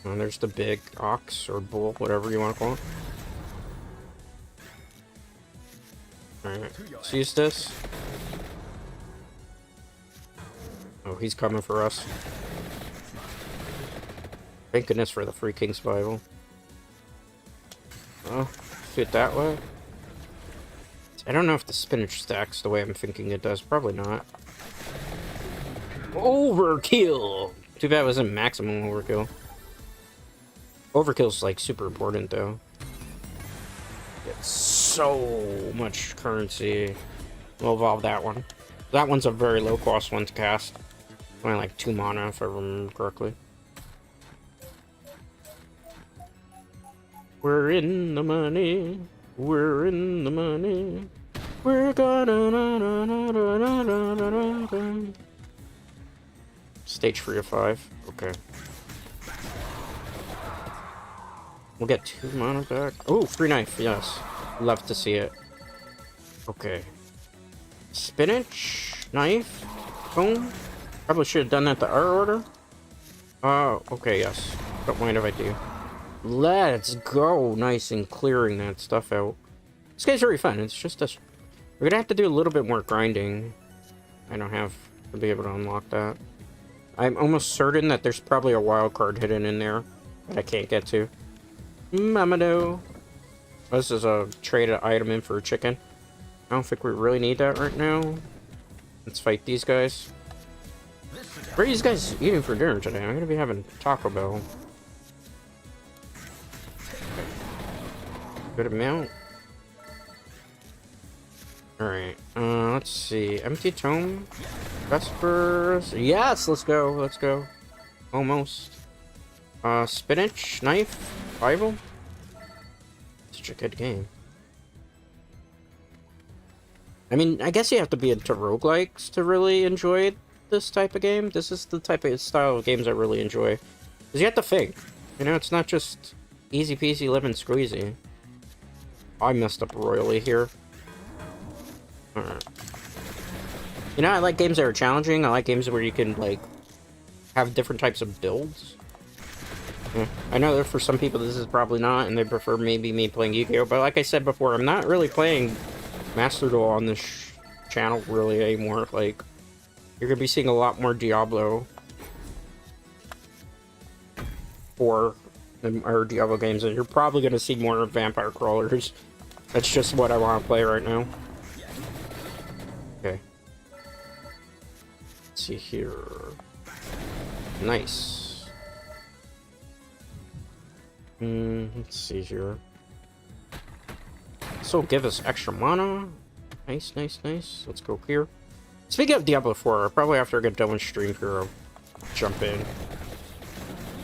And there's the big ox or bull, whatever you want to call it. Alright, let's use this. Oh, he's coming for us. Thank goodness for the Free King's Bible. Oh, do it that way. I don't know if the spinach stacks the way I'm thinking it does. Probably not. Overkill! Too bad it wasn't maximum overkill. Overkill's like super important though. It's so much currency. We'll evolve that one. That one's a very low cost one to cast. Only like 2 mana if I remember correctly. We're in the money. We're in the money. We're gonna. Stage 3 of 5. Okay. We'll get 2 mana back. Oh, free knife. Yes. Love to see it. Okay. Spinach. Knife. Boom. Probably should have done that the R order. Oh, okay, yes. Don't mind if I do. Let's go. Nice and clearing that stuff out. This guy's very fun. It's just a... We're gonna have to do a little bit more grinding. I don't have to be able to unlock that. I'm almost certain that there's probably a wild card hidden in there that I can't get to. Mamado. This is a traded item in for a chicken. I don't think we really need that right now. Let's fight these guys. What are these guys eating for dinner today? I'm gonna be having Taco Bell. Good amount. Alright, let's see. Empty Tome. Vespers. Yes, let's go, let's go. Almost. Spinach, Knife, Bible. Such a good game. I mean, I guess you have to be into roguelikes to really enjoy this type of game. This is the type of style of games I really enjoy. Because you have to think. You know, it's not just easy peasy lemon squeezy. I messed up royally here. Alright. You know, I like games that are challenging. I like games where you can, like, have different types of builds. Yeah. I know that for some people this is probably not, and they prefer maybe me playing Yu-Gi-Oh! But like I said before, I'm not really playing Master Duel on this channel really anymore. Like, you're gonna be seeing a lot more Diablo or Diablo games, and you're probably gonna see more Vampire Crawlers. That's just what I want to play right now. Okay. Let's see here. Nice. Let's see here. This will give us extra mana. Nice, nice, nice. Let's go here. Speaking of Diablo 4, probably after I get done with stream here, I'll jump in.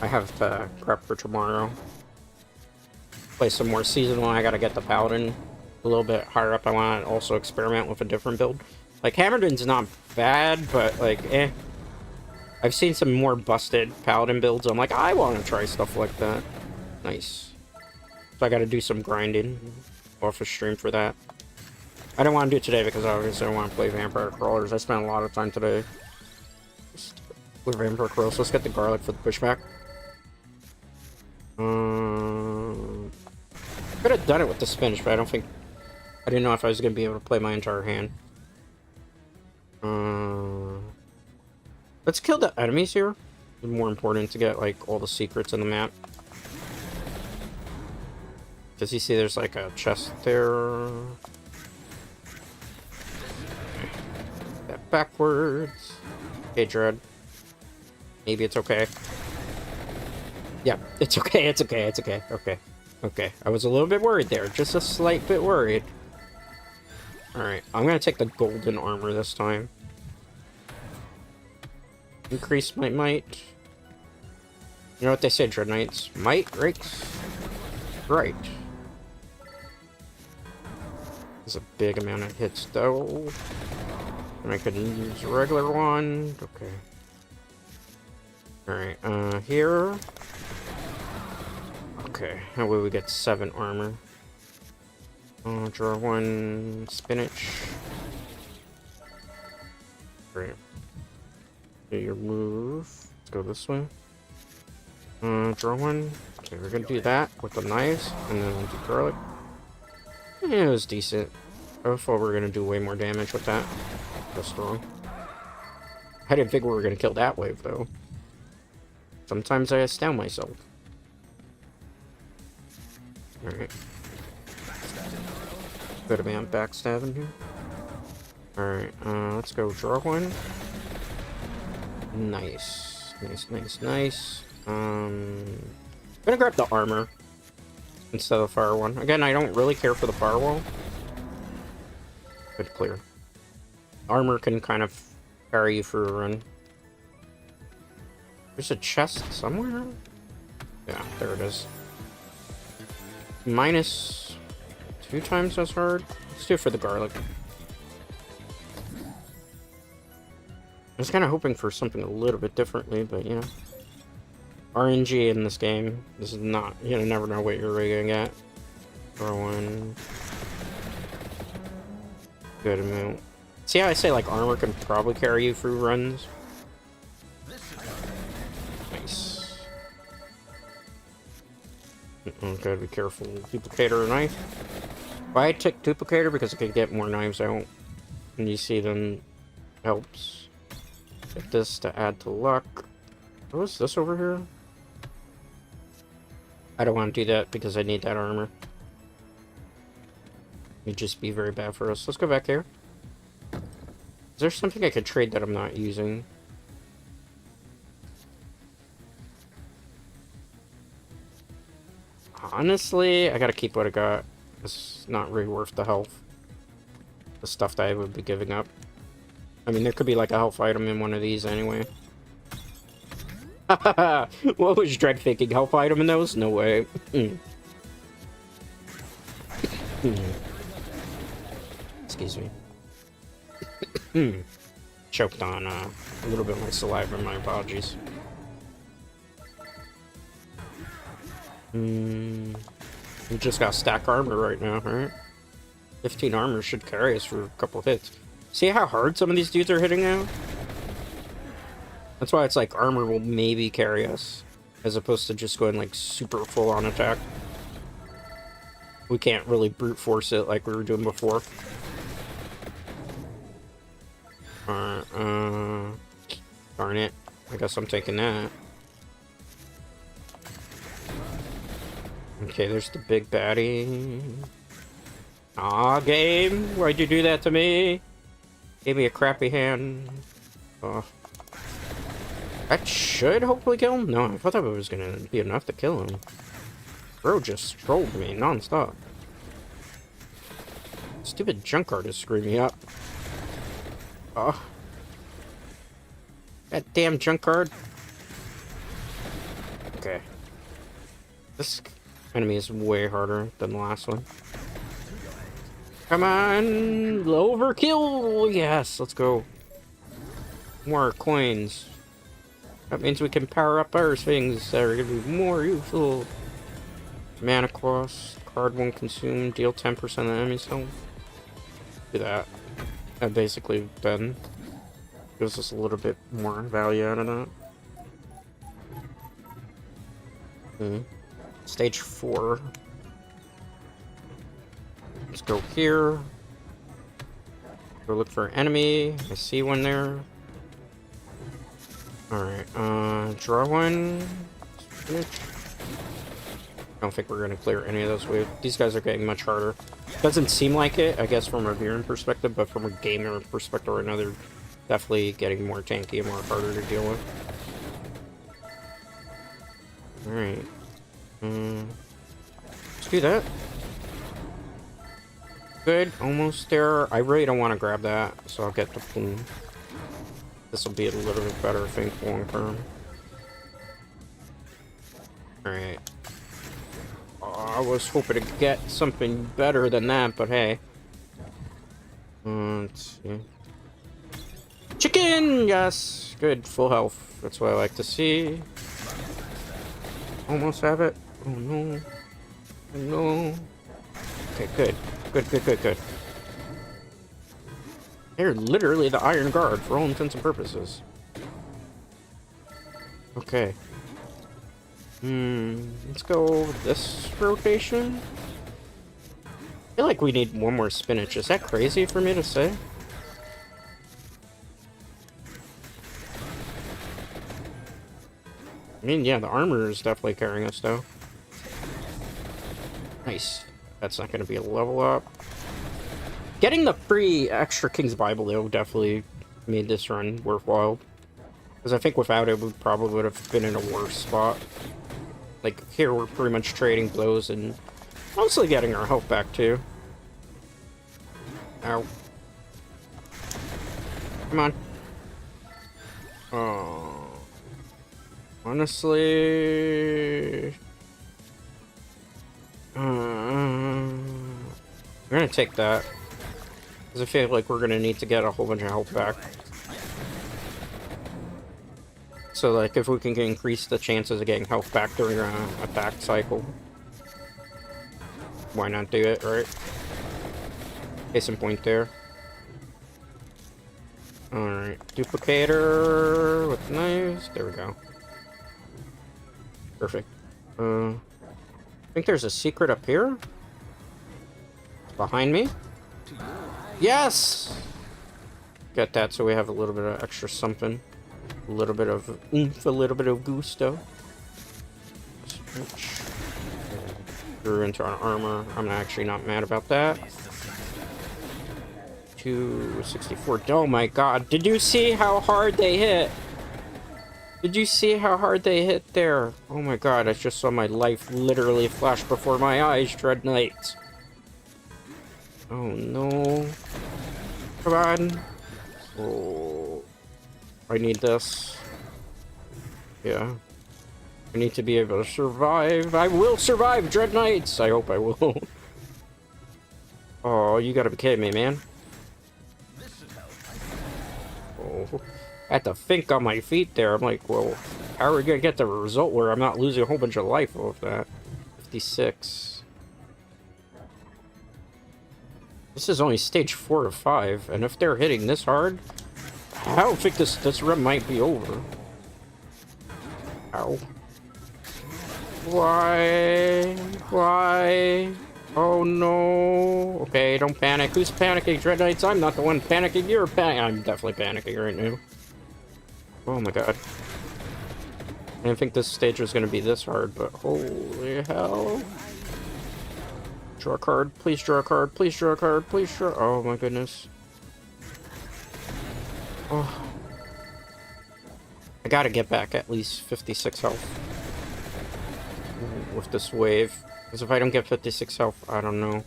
I have prep for tomorrow. Play some more seasonal. I gotta get the Paladin a little bit higher up. I want to also experiment with a different build. Like, Hammerden's not bad, but, like, eh. I've seen some more busted Paladin builds. I'm like, I want to try stuff like that. Nice. So I gotta do some grinding off of stream for that. I don't want to do it today because obviously I want to play Vampire Crawlers. I spent a lot of time today with Vampire Crawlers. Let's get the garlic for the pushback. Could have done it with the spinach, but I didn't know if I was going to be able to play my entire hand. Let's kill the enemies here. It's more important to get, like, all the secrets in the map. Because you see there's, like, a chest there. That backwards. Okay, Dread. Maybe it's okay. Yeah, it's okay, it's okay, it's okay, okay. Okay, I was a little bit worried there. Just a slight bit worried. Alright, I'm gonna take the golden armor this time. Increase my might. You know what they say, Dreadknights? Might rakes right. There's a big amount of hits, though. And I could use a regular one. Okay. Alright, here. Okay, how will we get 7 armor? Draw 1 spinach. Great. Do your move. Let's go this way. Draw 1. Okay, we're gonna do that with the knives, and then we'll do garlic. Yeah, it was decent. I thought we were gonna do way more damage with that. Just wrong. I didn't think we were gonna kill that wave, though. Sometimes I astound myself. Alright. Good amount backstabbing here. Alright, let's go draw 1. Nice. Nice, nice, nice. gonna grab the armor instead of the fire one. Again, I don't really care for the firewall. Good clear. Armor can kind of carry you for a run. There's a chest somewhere? Yeah, there it is. Minus 2 times as hard. Let's do it for the garlic. I was kind of hoping for something a little bit differently, but you know. RNG in this game. This is not, you know, never know what you're really gonna get. Throw one. Good amount. See how I say like armor can probably carry you through runs? Nice. Gotta be careful. Duplicator knife. Why I took duplicator? Because I can get more knives out. And you see them helps. Get this to add to luck. What was this over here? I don't want to do that because I need that armor. It'd just be very bad for us. Let's go back here. Is there something I could trade that I'm not using? Honestly, I gotta keep what I got. It's not really worth the health. The stuff that I would be giving up. I mean, there could be like a health item in one of these anyway. What was Dread thinking? Health item in those? No way. Excuse me. Choked on a little bit of my saliva. My apologies. We just got stack armor right now, right? 15 armor should carry us for a couple of hits. See how hard some of these dudes are hitting now? That's why it's like armor will maybe carry us, as opposed to just going like super full on attack. We can't really brute force it like we were doing before. Darn it. I guess I'm taking that. Okay, there's the big baddie. Aw, game! Why'd you do that to me? Gave me a crappy hand. Oh. That should hopefully kill him? No, I thought that was gonna be enough to kill him. Bro just trolled me non-stop. Stupid junk artist screwed me up. Oh. That damn junk card. Okay. This enemy is way harder than the last one. Come on! Overkill! Yes, let's go. More coins. That means we can power up our things that are going to be more useful. Mana cost. Card won't consume. Deal 10% of the enemy's health. Do that. That basically then gives us a little bit more value out of that. Stage 4. Let's go here. Go look for an enemy. I see one there. Alright, draw one. I don't think we're gonna clear any of those waves. These guys are getting much harder. Doesn't seem like it, I guess, from a viewing perspective, but from a gamer perspective or another, definitely getting more tanky and more harder to deal with. Alright. Let's do that. Good, almost there. I really don't want to grab that, so I'll get the plume. This will be a little bit better, I think, long term. Alright. I was hoping to get something better than that, but hey. Let's see. Chicken! Yes! Good, full health. That's what I like to see. Almost have it. Oh no. Oh no. Okay, good. Good. They're literally the Iron Guard for all intents and purposes. Okay. Let's go this rotation. I feel like we need one more spinach. Is that crazy for me to say? I mean, yeah, the armor is definitely carrying us, though. Nice. That's not going to be a level up. Getting the free extra King's Bible, though, definitely made this run worthwhile. Because I think without it, we probably would have been in a worse spot. Like, here we're pretty much trading blows and mostly getting our health back, too. Ow. Come on. Oh. Honestly... we're gonna take that. Because I feel like we're gonna need to get a whole bunch of health back. So, like, if we can increase the chances of getting health back during an attack cycle, why not do it, right? Case in point there. Alright, duplicator with knives. There we go. Perfect. I think there's a secret up here. It's behind me. Yes! Get that so we have a little bit of extra something. A little bit of oomph, a little bit of gusto. Switch. Grew into our armor. I'm actually not mad about that. 264. Oh my god. Did you see how hard they hit? Did you see how hard they hit there? Oh my god, I just saw my life literally flash before my eyes, Dreadknights. Oh no. Come on. Oh. I need this. Yeah. I need to be able to survive. I will survive, Dreadknights! I hope I will. Oh, you gotta be kidding me, man. Oh. I had to think on my feet there. I'm like, well, how are we gonna get the result where I'm not losing a whole bunch of life off that? 56. This is only stage 4 of 5, and if they're hitting this hard, I don't think this run might be over. Ow. Why? Why? Oh no. Okay, don't panic. Who's panicking, Dreadknights? I'm not the one panicking. You're panicking. I'm definitely panicking right now. Oh my god. I didn't think this stage was going to be this hard, but holy hell. Draw a card. Please draw a card. Please draw a card. Please draw. Oh my goodness. Oh. I gotta get back at least 56 health with this wave. Because if I don't get 56 health, I don't know.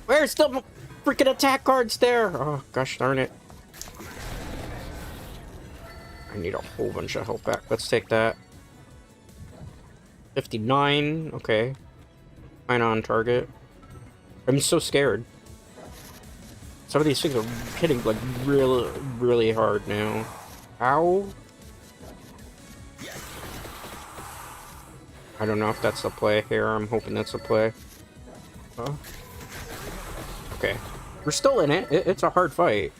Where's the freaking attack cards there? Oh, gosh darn it. I need a whole bunch of health back. Let's take that. 59. Okay. Kinda on target. I'm so scared. Some of these things are hitting like really, really hard now. Ow. I don't know if that's the play here. I'm hoping that's the play. Okay. We're still in it. It's a hard fight.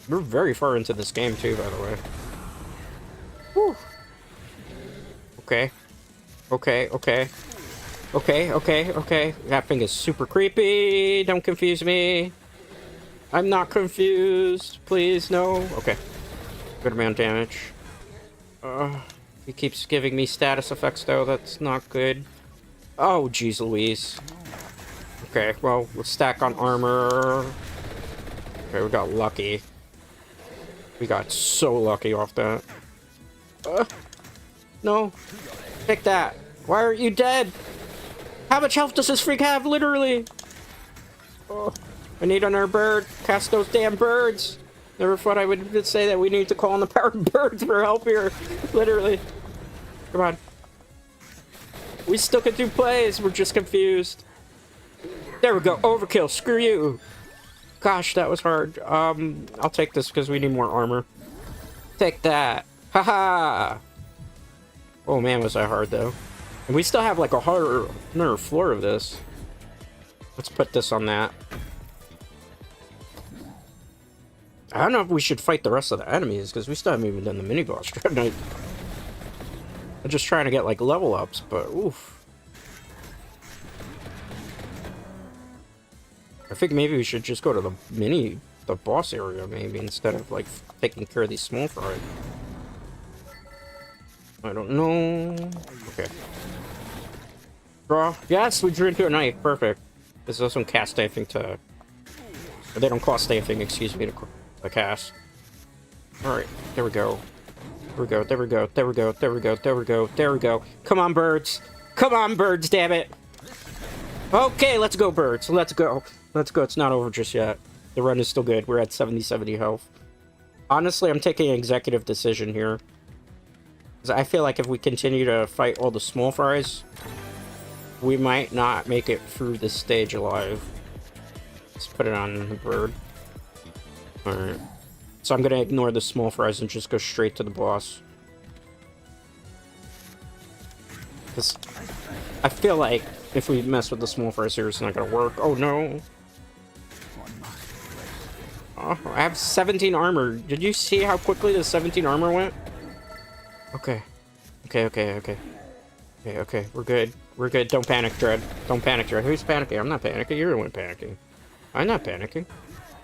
We're very far into this game too, by the way. Whew. Okay. Okay, okay. Okay, okay, okay. That thing is super creepy. Don't confuse me. I'm not confused. Please, no. Okay. Good amount of damage. He keeps giving me status effects, though. That's not good. Oh, jeez Louise. Okay, well, let's stack on armor. Okay, we got lucky. We got so lucky off that. No. Pick that. Why aren't you dead? How much health does this freak have, literally? Oh, I need another bird. Cast those damn birds. Never thought I would say that we need to call on the power of birds for help here. Literally. Come on. We still can do plays. We're just confused. There we go. Overkill. Screw you. Gosh, that was hard. I'll take this because we need more armor. Take that. Haha. Oh man, was that hard though. And we still have like a harder, another floor of this. Let's put this on that. I don't know if we should fight the rest of the enemies, because we still haven't even done the mini-boss Dreadknight. I'm just trying to get like level ups, but oof. I think maybe we should just go to the boss area maybe, instead of like taking care of these small fries. I don't know. Okay. Draw. Yes, we drew into a knife. Perfect. This doesn't cast anything to... They don't cost anything, excuse me, to cast. Alright, there we go. There we go, there we go, there we go, there we go, there we go, there we go. Come on, birds. Come on, birds, damn it. Okay, let's go, birds. Let's go. Let's go. It's not over just yet. The run is still good. We're at 70 health. Honestly, I'm taking an executive decision here. Because I feel like if we continue to fight all the small fries, we might not make it through this stage alive. Let's put it on the bird. Alright. So I'm gonna ignore the small fries and just go straight to the boss. Because I feel like if we mess with the small fries here, it's not gonna work. Oh no! Oh, I have 17 armor. Did you see how quickly the 17 armor went? Okay. Okay. We're good. We're good. Don't panic, Dread. Don't panic, Dread. Who's panicking? I'm not panicking. You're the one panicking. I'm not panicking.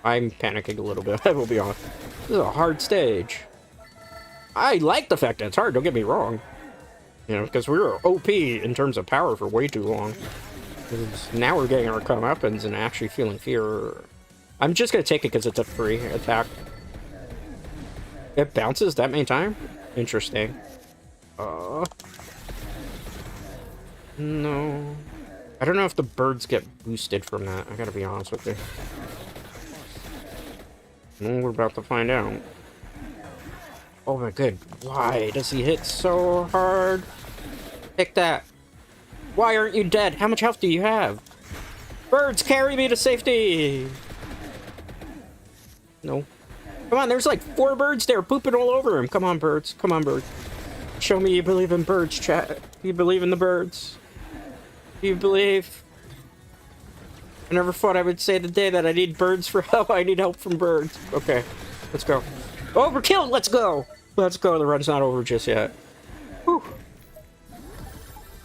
I'm panicking a little bit. I will be honest. This is a hard stage. I like the fact that it's hard. Don't get me wrong. You know, because we were OP in terms of power for way too long. Now we're getting our comeuppance and actually feeling fear. I'm just gonna take it because it's a free attack. It bounces that many times? Interesting. No. I don't know if the birds get boosted from that. I gotta be honest with you. Well, we're about to find out. Oh my god. Why does he hit so hard? Take that. Why aren't you dead? How much health do you have? Birds, carry me to safety! No. Come on, there's like 4 birds there pooping all over him. Come on, birds. Come on, birds. Show me you believe in birds, chat. You believe in the birds. You believe. I never thought I would say the day that I need birds for help. I need help from birds. Okay, let's go. Overkill, let's go. Let's go. The run's not over just yet. Whew.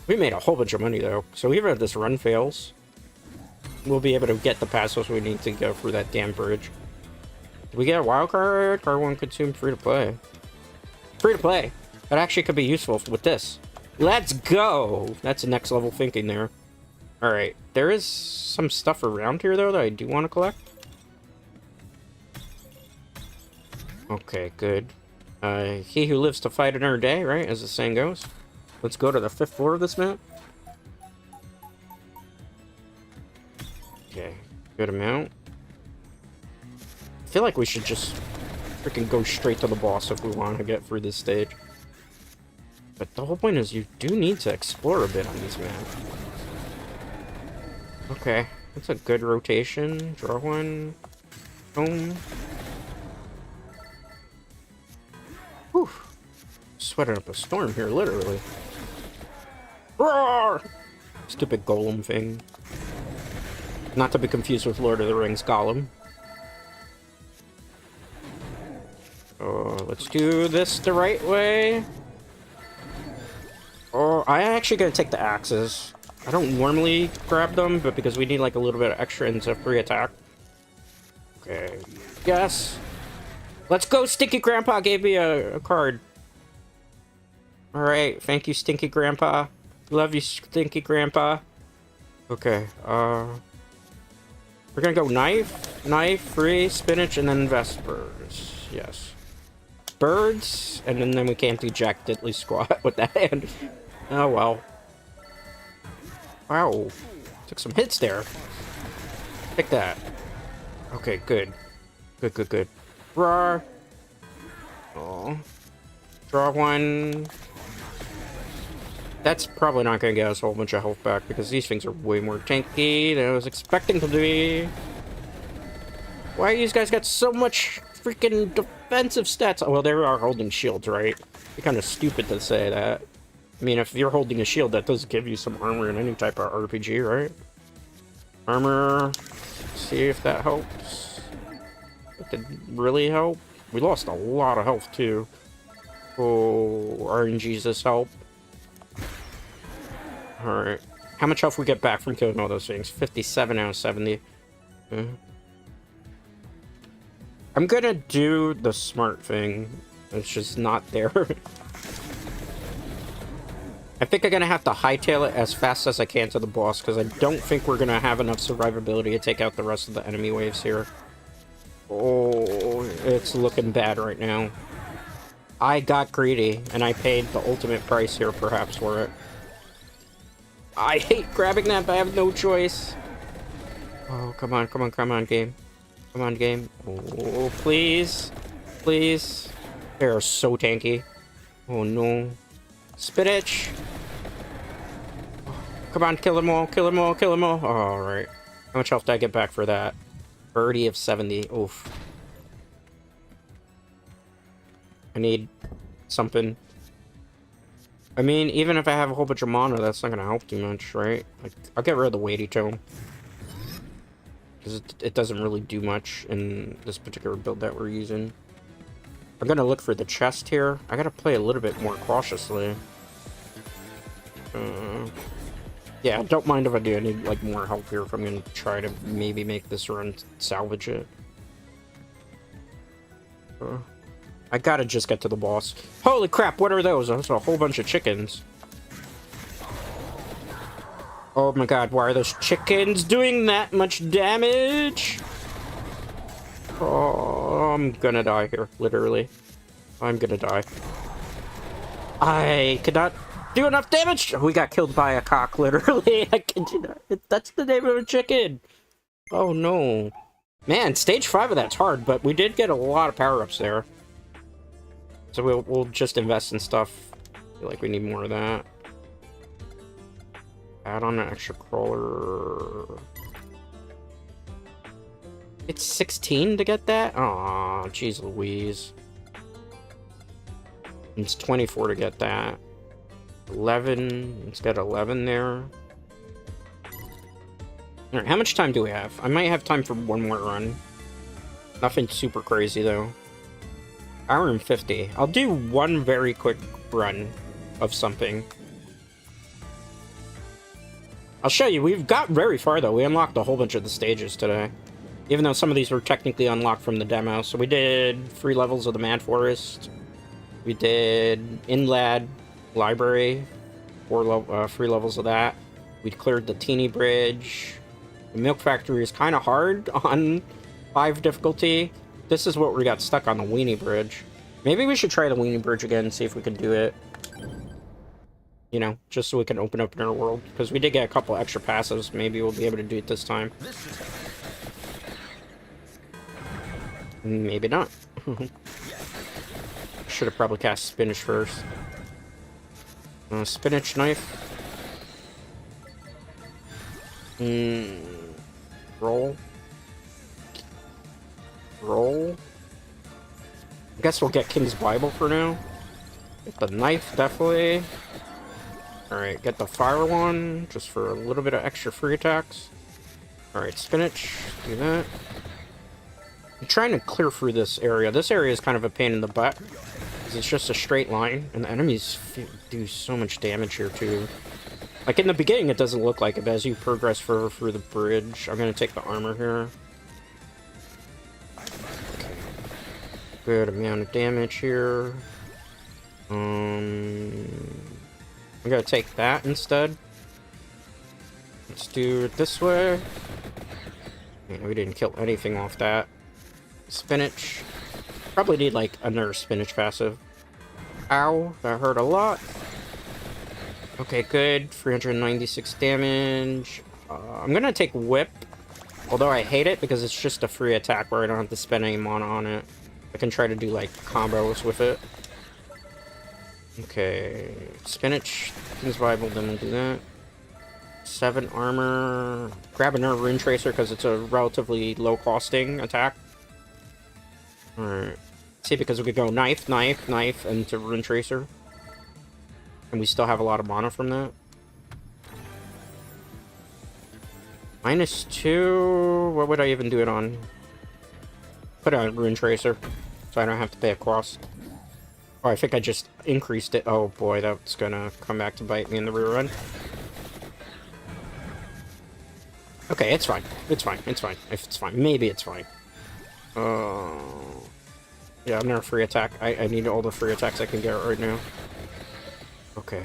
We made a whole bunch of money, though. So even if this run fails, we'll be able to get the passes we need to go through that damn bridge. Did we get a wild card? Card 1 consumed, free to play. Free to play. That actually could be useful with this. Let's go! That's next level thinking there. Alright, there is some stuff around here, though, that I do want to collect. Okay, good. He who lives to fight another day, right? As the saying goes. Let's go to the 5th floor of this map. Okay, good amount. I feel like we should just freaking go straight to the boss if we want to get through this stage. But the whole point is you do need to explore a bit on these maps. Okay, that's a good rotation. Draw one. Boom. Whew. Sweating up a storm here, literally. Roar! Stupid golem thing. Not to be confused with Lord of the Rings Gollum. Oh, let's do this the right way. Oh, I'm actually gonna take the axes. I don't normally grab them, but because we need like a little bit of extra into free attack. Okay, yes. Let's go, Stinky Grandpa gave me a card. Alright, thank you, Stinky Grandpa. Love you, Stinky Grandpa. Okay, we're gonna go knife, free, spinach, and then vespers. Yes. Birds, and then we can't do Jack Diddley squat with that hand. Oh well. Wow. Took some hits there. Take that. Okay, good. Good. Roar. Oh. Draw one. That's probably not gonna get us a whole bunch of health back because these things are way more tanky than I was expecting them to be. Why you guys got so much freaking defensive stats? Oh, well, they are holding shields, right? It's kind of stupid to say that. I mean, if you're holding a shield, that does give you some armor in any type of RPG, right? Armor. See if that helps. It did really help. We lost a lot of health, too. Oh, RNG's help. Alright. How much health we get back from killing all those things? 57 out of 70. I'm gonna do the smart thing. It's just not there. I think I'm gonna have to hightail it as fast as I can to the boss, because I don't think we're gonna have enough survivability to take out the rest of the enemy waves here. Oh, it's looking bad right now. I got greedy, and I paid the ultimate price here, perhaps, for it. I hate grabbing that, but I have no choice. Oh, come on, come on, come on, game. Come on, game. Oh, please. Please. They're so tanky. Oh, no. Spinach. Come on, kill them all, kill them all, kill them all. Alright. How much health did I get back for that? 30 of 70. Oof. I need something. I mean, even if I have a whole bunch of mana, that's not going to help too much, right? Like, I'll get rid of the weighty tome. Because it doesn't really do much in this particular build that we're using. I'm going to look for the chest here. I got to play a little bit more cautiously. Yeah, don't mind if I do. I need, like, more help here if I'm going to try to maybe make this run salvage it. I gotta just get to the boss. Holy crap, what are those? That's a whole bunch of chickens. Oh my god, why are those chickens doing that much damage? Oh, I'm gonna die here, literally. I'm gonna die. I cannot do enough damage! We got killed by a cock, literally. I kid you not. That's the name of a chicken. Oh no. Man, stage 5 of that's hard, but we did get a lot of power-ups there. So we'll just invest in stuff. I feel like we need more of that. Add on an extra crawler. It's 16 to get that? Aw, jeez Louise. It's 24 to get that. 11. It's got 11 there. Alright, how much time do we have? I might have time for one more run. Nothing super crazy, though. Hour and 50. I'll do one very quick run of something. I'll show you. We've got very far, though. We unlocked a whole bunch of the stages today. Even though some of these were technically unlocked from the demo. So we did 3 levels of the Mad Forest. We did Inlad Library. 3 levels of that. We cleared the Teeny Bridge. The Milk Factory is kind of hard on 5 difficulty. This is what we got stuck on, the Weenie Bridge. Maybe we should try the Weenie Bridge again and see if we can do it. You know, just so we can open up another world. Because we did get a couple extra passives. Maybe we'll be able to do it this time. Maybe not. Should have probably cast Spinach first. Spinach knife. Roll. Roll. I guess we'll get King's Bible for now. Get the knife, definitely. Alright, get the fire one, just for a little bit of extra free attacks. Alright, spinach, do that. I'm trying to clear through this area. This area is kind of a pain in the butt, because it's just a straight line, and the enemies do so much damage here, too. Like, in the beginning, it doesn't look like it, but as you progress further through the bridge, I'm going to take the armor here. Good amount of damage here. I'm gonna take that instead. Let's do it this way. Man, we didn't kill anything off that. Spinach. Probably need like another spinach passive. Ow, that hurt a lot. Okay, good. 396 damage. I'm gonna take whip. Although I hate it because it's just a free attack where I don't have to spend any mana on it. I can try to do, like, combos with it. Okay. Spinach. King's Bible, then we'll do that. 7 armor. Grab another Rune Tracer, because it's a relatively low-costing attack. Alright. See, because we could go knife, knife, knife, and to Rune Tracer. And we still have a lot of mana from that. -2. What would I even do it on? Put on Rune Tracer, so I don't have to pay a cost. Oh, I think I just increased it. Oh boy, that's gonna come back to bite me in the rear run. Okay, it's fine. It's fine. It's fine. If it's fine. Maybe it's fine. Yeah, another free attack. I need all the free attacks I can get right now. Okay.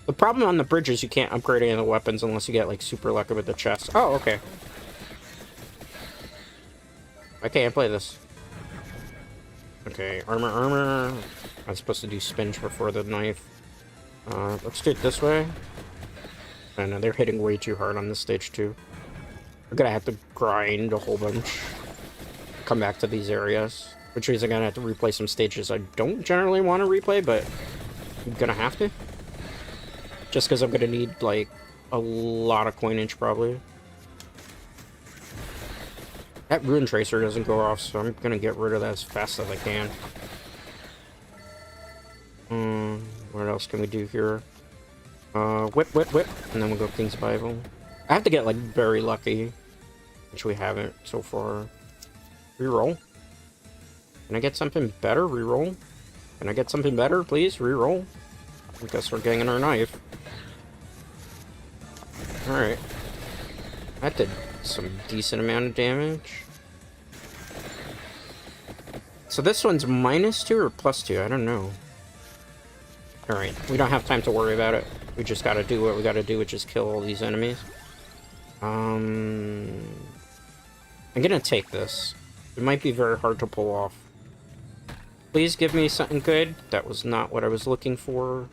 The problem on the bridge is you can't upgrade any of the weapons unless you get, like, super lucky with the chest. Oh, okay. I can't play this. Okay, armor, armor. I was supposed to do spinach before the knife. Let's do it this way. I know they're hitting way too hard on this stage too. We're gonna have to grind a whole bunch. Come back to these areas. Which means I'm gonna have to replay some stages I don't generally want to replay, but I'm gonna have to. Just because I'm gonna need, like, a lot of coinage, probably. That rune tracer doesn't go off, so I'm gonna get rid of that as fast as I can. What else can we do here? Whip, and then we'll go King's Bible. I have to get, like, very lucky, which we haven't so far. Reroll. Can I get something better? Reroll. Can I get something better, please? Reroll. I guess we're getting our knife. Alright. That did some decent amount of damage. So this one's -2 or +2? I don't know. Alright, we don't have time to worry about it. We just gotta do what we gotta do, which is kill all these enemies. I'm gonna take this. It might be very hard to pull off. Please give me something good. That was not what I was looking for.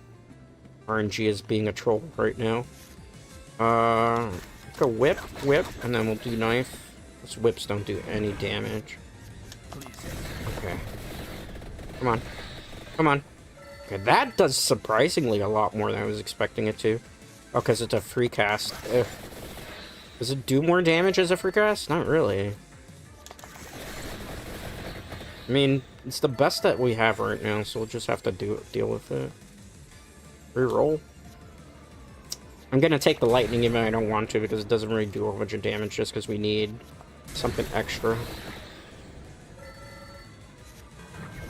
RNG is being a troll right now. Let's go whip, and then we'll do knife. Those whips don't do any damage. Okay. Come on. Come on. Okay, that does surprisingly a lot more than I was expecting it to. Oh, because it's a free cast. Ugh. Does it do more damage as a free cast? Not really. I mean, it's the best that we have right now, so we'll just have to deal with it. Reroll. I'm gonna take the lightning even though I don't want to, because it doesn't really do a bunch of damage just because we need something extra.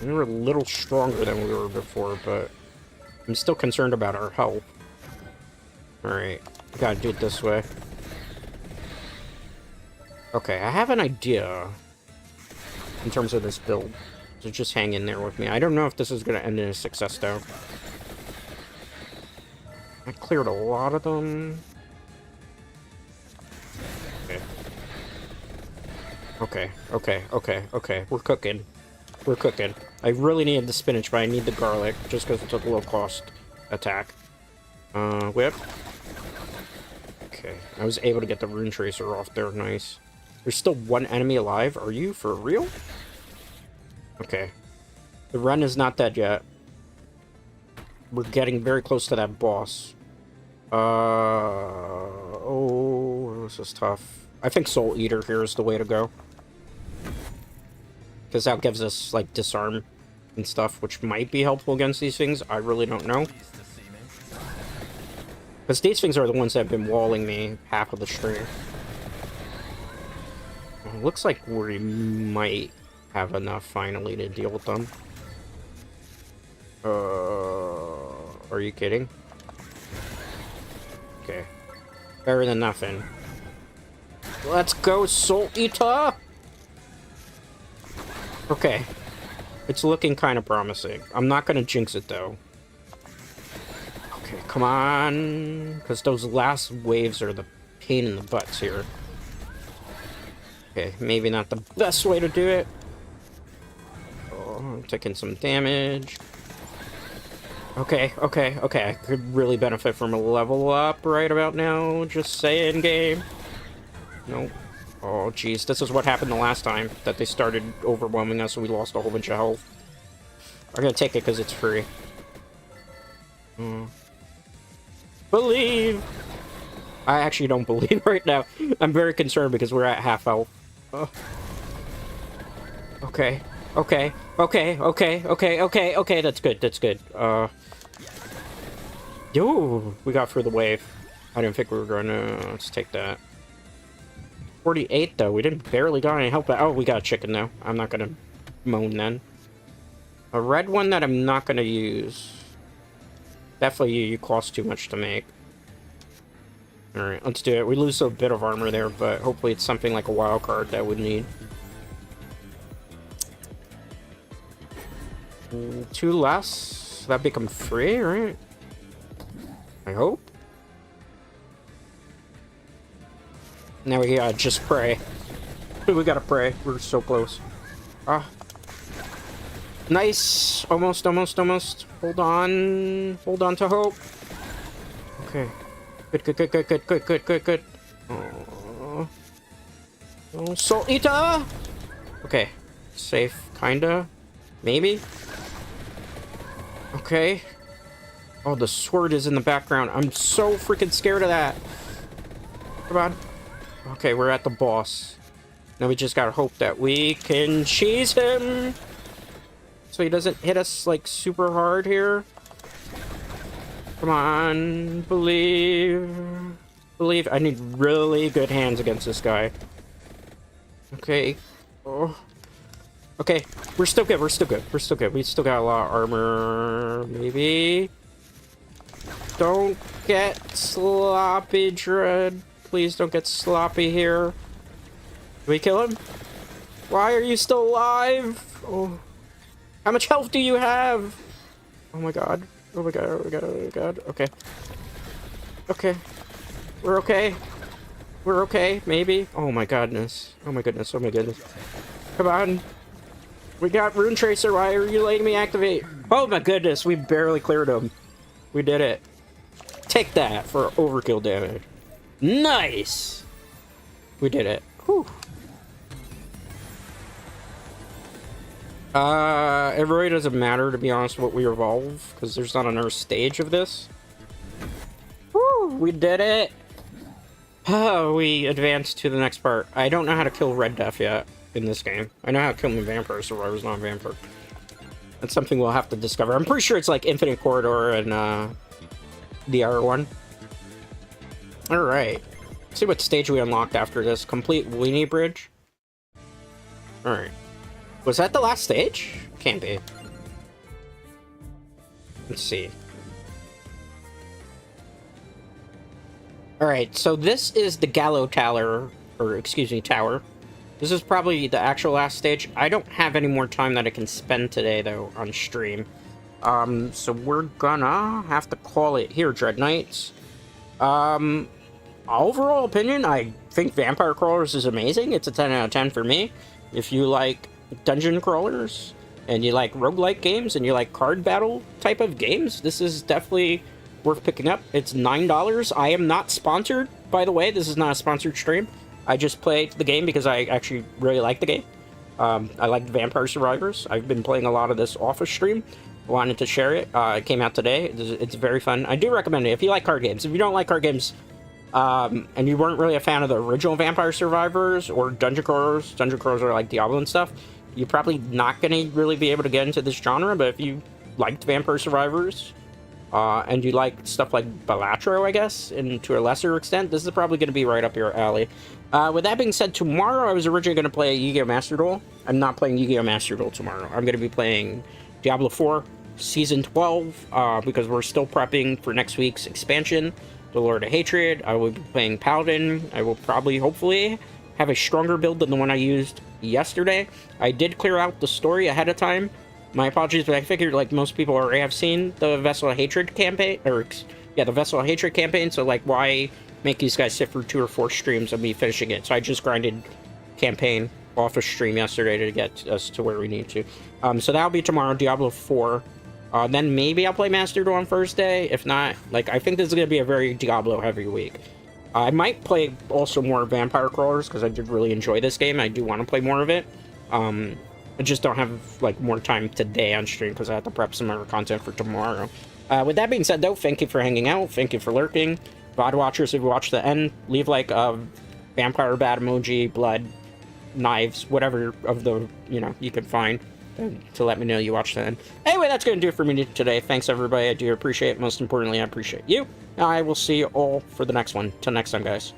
We were a little stronger than we were before, but I'm still concerned about our health. Alright, we gotta do it this way. Okay, I have an idea in terms of this build, so just hang in there with me. I don't know if this is gonna end in a success, though. I cleared a lot of them. Okay. We're cooking. We're cooking. I really need the spinach, but I need the garlic, just because it's a low-cost attack. Whip. Okay, I was able to get the rune tracer off there, nice. There's still one enemy alive, are you for real? Okay. The run is not dead yet. We're getting very close to that boss. Oh, this is tough. I think Soul Eater here is the way to go. Because that gives us, like, disarm and stuff, which might be helpful against these things. I really don't know. Because these things are the ones that have been walling me half of the stream. Looks like we might have enough, finally, to deal with them. Are you kidding? Okay. Better than nothing. Let's go, Soul Eater! Okay. It's looking kind of promising. I'm not gonna jinx it, though. Okay, come on. Because those last waves are the pain in the butts here. Okay, maybe not the best way to do it. Oh, I'm taking some damage. Okay. I could really benefit from a level up right about now. Just saying, game. Nope. Oh, jeez. This is what happened the last time, that they started overwhelming us and we lost a whole bunch of health. I'm gonna take it because it's free. Believe! I actually don't believe right now. I'm very concerned because we're at half health. Okay. That's good. Yo, we got through the wave. I didn't think we were gonna... Let's take that. 48, though. We didn't barely got any help. Oh, we got a chicken, though. I'm not gonna moan, then. A red one that I'm not gonna use. Definitely you cost too much to make. Alright, let's do it. We lose a bit of armor there, but hopefully it's something like a wild card that we need. 2 less. That become 3, right? I hope. Now we gotta just pray. We gotta pray. We're so close. Ah. Nice. Almost, almost, almost. Hold on. Hold on to hope. Okay. Good, good, good, good, good, good, good, good, good. Oh, Soul Eater! Okay. Safe, kinda. Maybe? Okay. Oh, the sword is in the background. I'm so freaking scared of that. Come on. Okay, we're at the boss. Now we just gotta hope that we can cheese him. So he doesn't hit us, like, super hard here. Come on. Believe. Believe. I need really good hands against this guy. Okay. Oh. Okay. We're still good. We're still good. We're still good. We still got a lot of armor. Maybe. Don't get sloppy, Dread. Please don't get sloppy here. Did we kill him? Why are you still alive? Oh. How much health do you have? Oh my god. Oh my god. Oh my god. Oh my god. Okay. Okay. We're okay. We're okay. Maybe. Oh my goodness. Oh my goodness. Oh my goodness. Come on. We got Rune Tracer. Why are you letting me activate? Oh my goodness. We barely cleared him. We did it. Take that for overkill damage. Nice! We did it. Whew. It really doesn't matter, to be honest, what we evolve, because there's not another stage of this. Woo! We did it! Oh, we advanced to the next part. I don't know how to kill Red Death yet in this game. I know how to kill the Vampire Survivors, not Vampire. That's something we'll have to discover. I'm pretty sure it's like Infinite Corridor and, the other one. Alright. See what stage we unlocked after this. Complete Weenie Bridge. Alright. Was that the last stage? Can't be. Let's see. Alright, so this is the Gallow Tower. Or, excuse me, Tower. This is probably the actual last stage. I don't have any more time that I can spend today, though, on stream. So we're gonna have to call it here, Dreadknights. Overall opinion, I think Vampire Crawlers is amazing. It's a 10 out of 10 for me. If you like dungeon crawlers, and you like roguelike games, and you like card battle type of games, this is definitely worth picking up. It's $9. I am not sponsored, by the way. This is not a sponsored stream. I just played the game because I actually really like the game. I like Vampire Survivors. I've been playing a lot of this off of stream. Wanted to share it. It came out today. It's very fun. I do recommend it if you like card games. If you don't like card games, and you weren't really a fan of the original Vampire Survivors or dungeon crawlers are like Diablo and stuff, you're probably not going to really be able to get into this genre. But if you liked Vampire Survivors, and you like stuff like Balatro, I guess, and to a lesser extent, this is probably going to be right up your alley. With that being said, tomorrow I was originally going to play Yu-Gi-Oh! Master Duel. I'm not playing Yu-Gi-Oh! Master Duel tomorrow. I'm going to be playing Diablo 4 Season 12, because we're still prepping for next week's expansion, The Lord of Hatred. I will be playing Paladin. I will probably, hopefully, have a stronger build than the one I used yesterday. I did clear out the story ahead of time. My apologies, but I figured, like, most people already have seen the Vessel of Hatred campaign, or, yeah, the Vessel of Hatred campaign, so, like, why make these guys sit for 2 or 4 streams of me finishing it? So I just grinded campaign off a stream yesterday to get us to where we need to. So that'll be tomorrow, Diablo 4. Then maybe I'll play Master Duel on Thursday. If not, like, I think this is going to be a very Diablo-heavy week. I might play also more Vampire Crawlers, because I did really enjoy this game. I do want to play more of it. I just don't have, like, more time today on stream, because I have to prep some other content for tomorrow. With that being said, though, thank you for hanging out. Thank you for lurking. VOD watchers, if you watch the end, leave, like, a vampire bat emoji, blood, knives, whatever of the, you know, you can find, to let me know you watched the end. Anyway, that's going to do it for me today. Thanks, everybody. I do appreciate it. Most importantly, I appreciate you. I will see you all for the next one. Till next time, guys.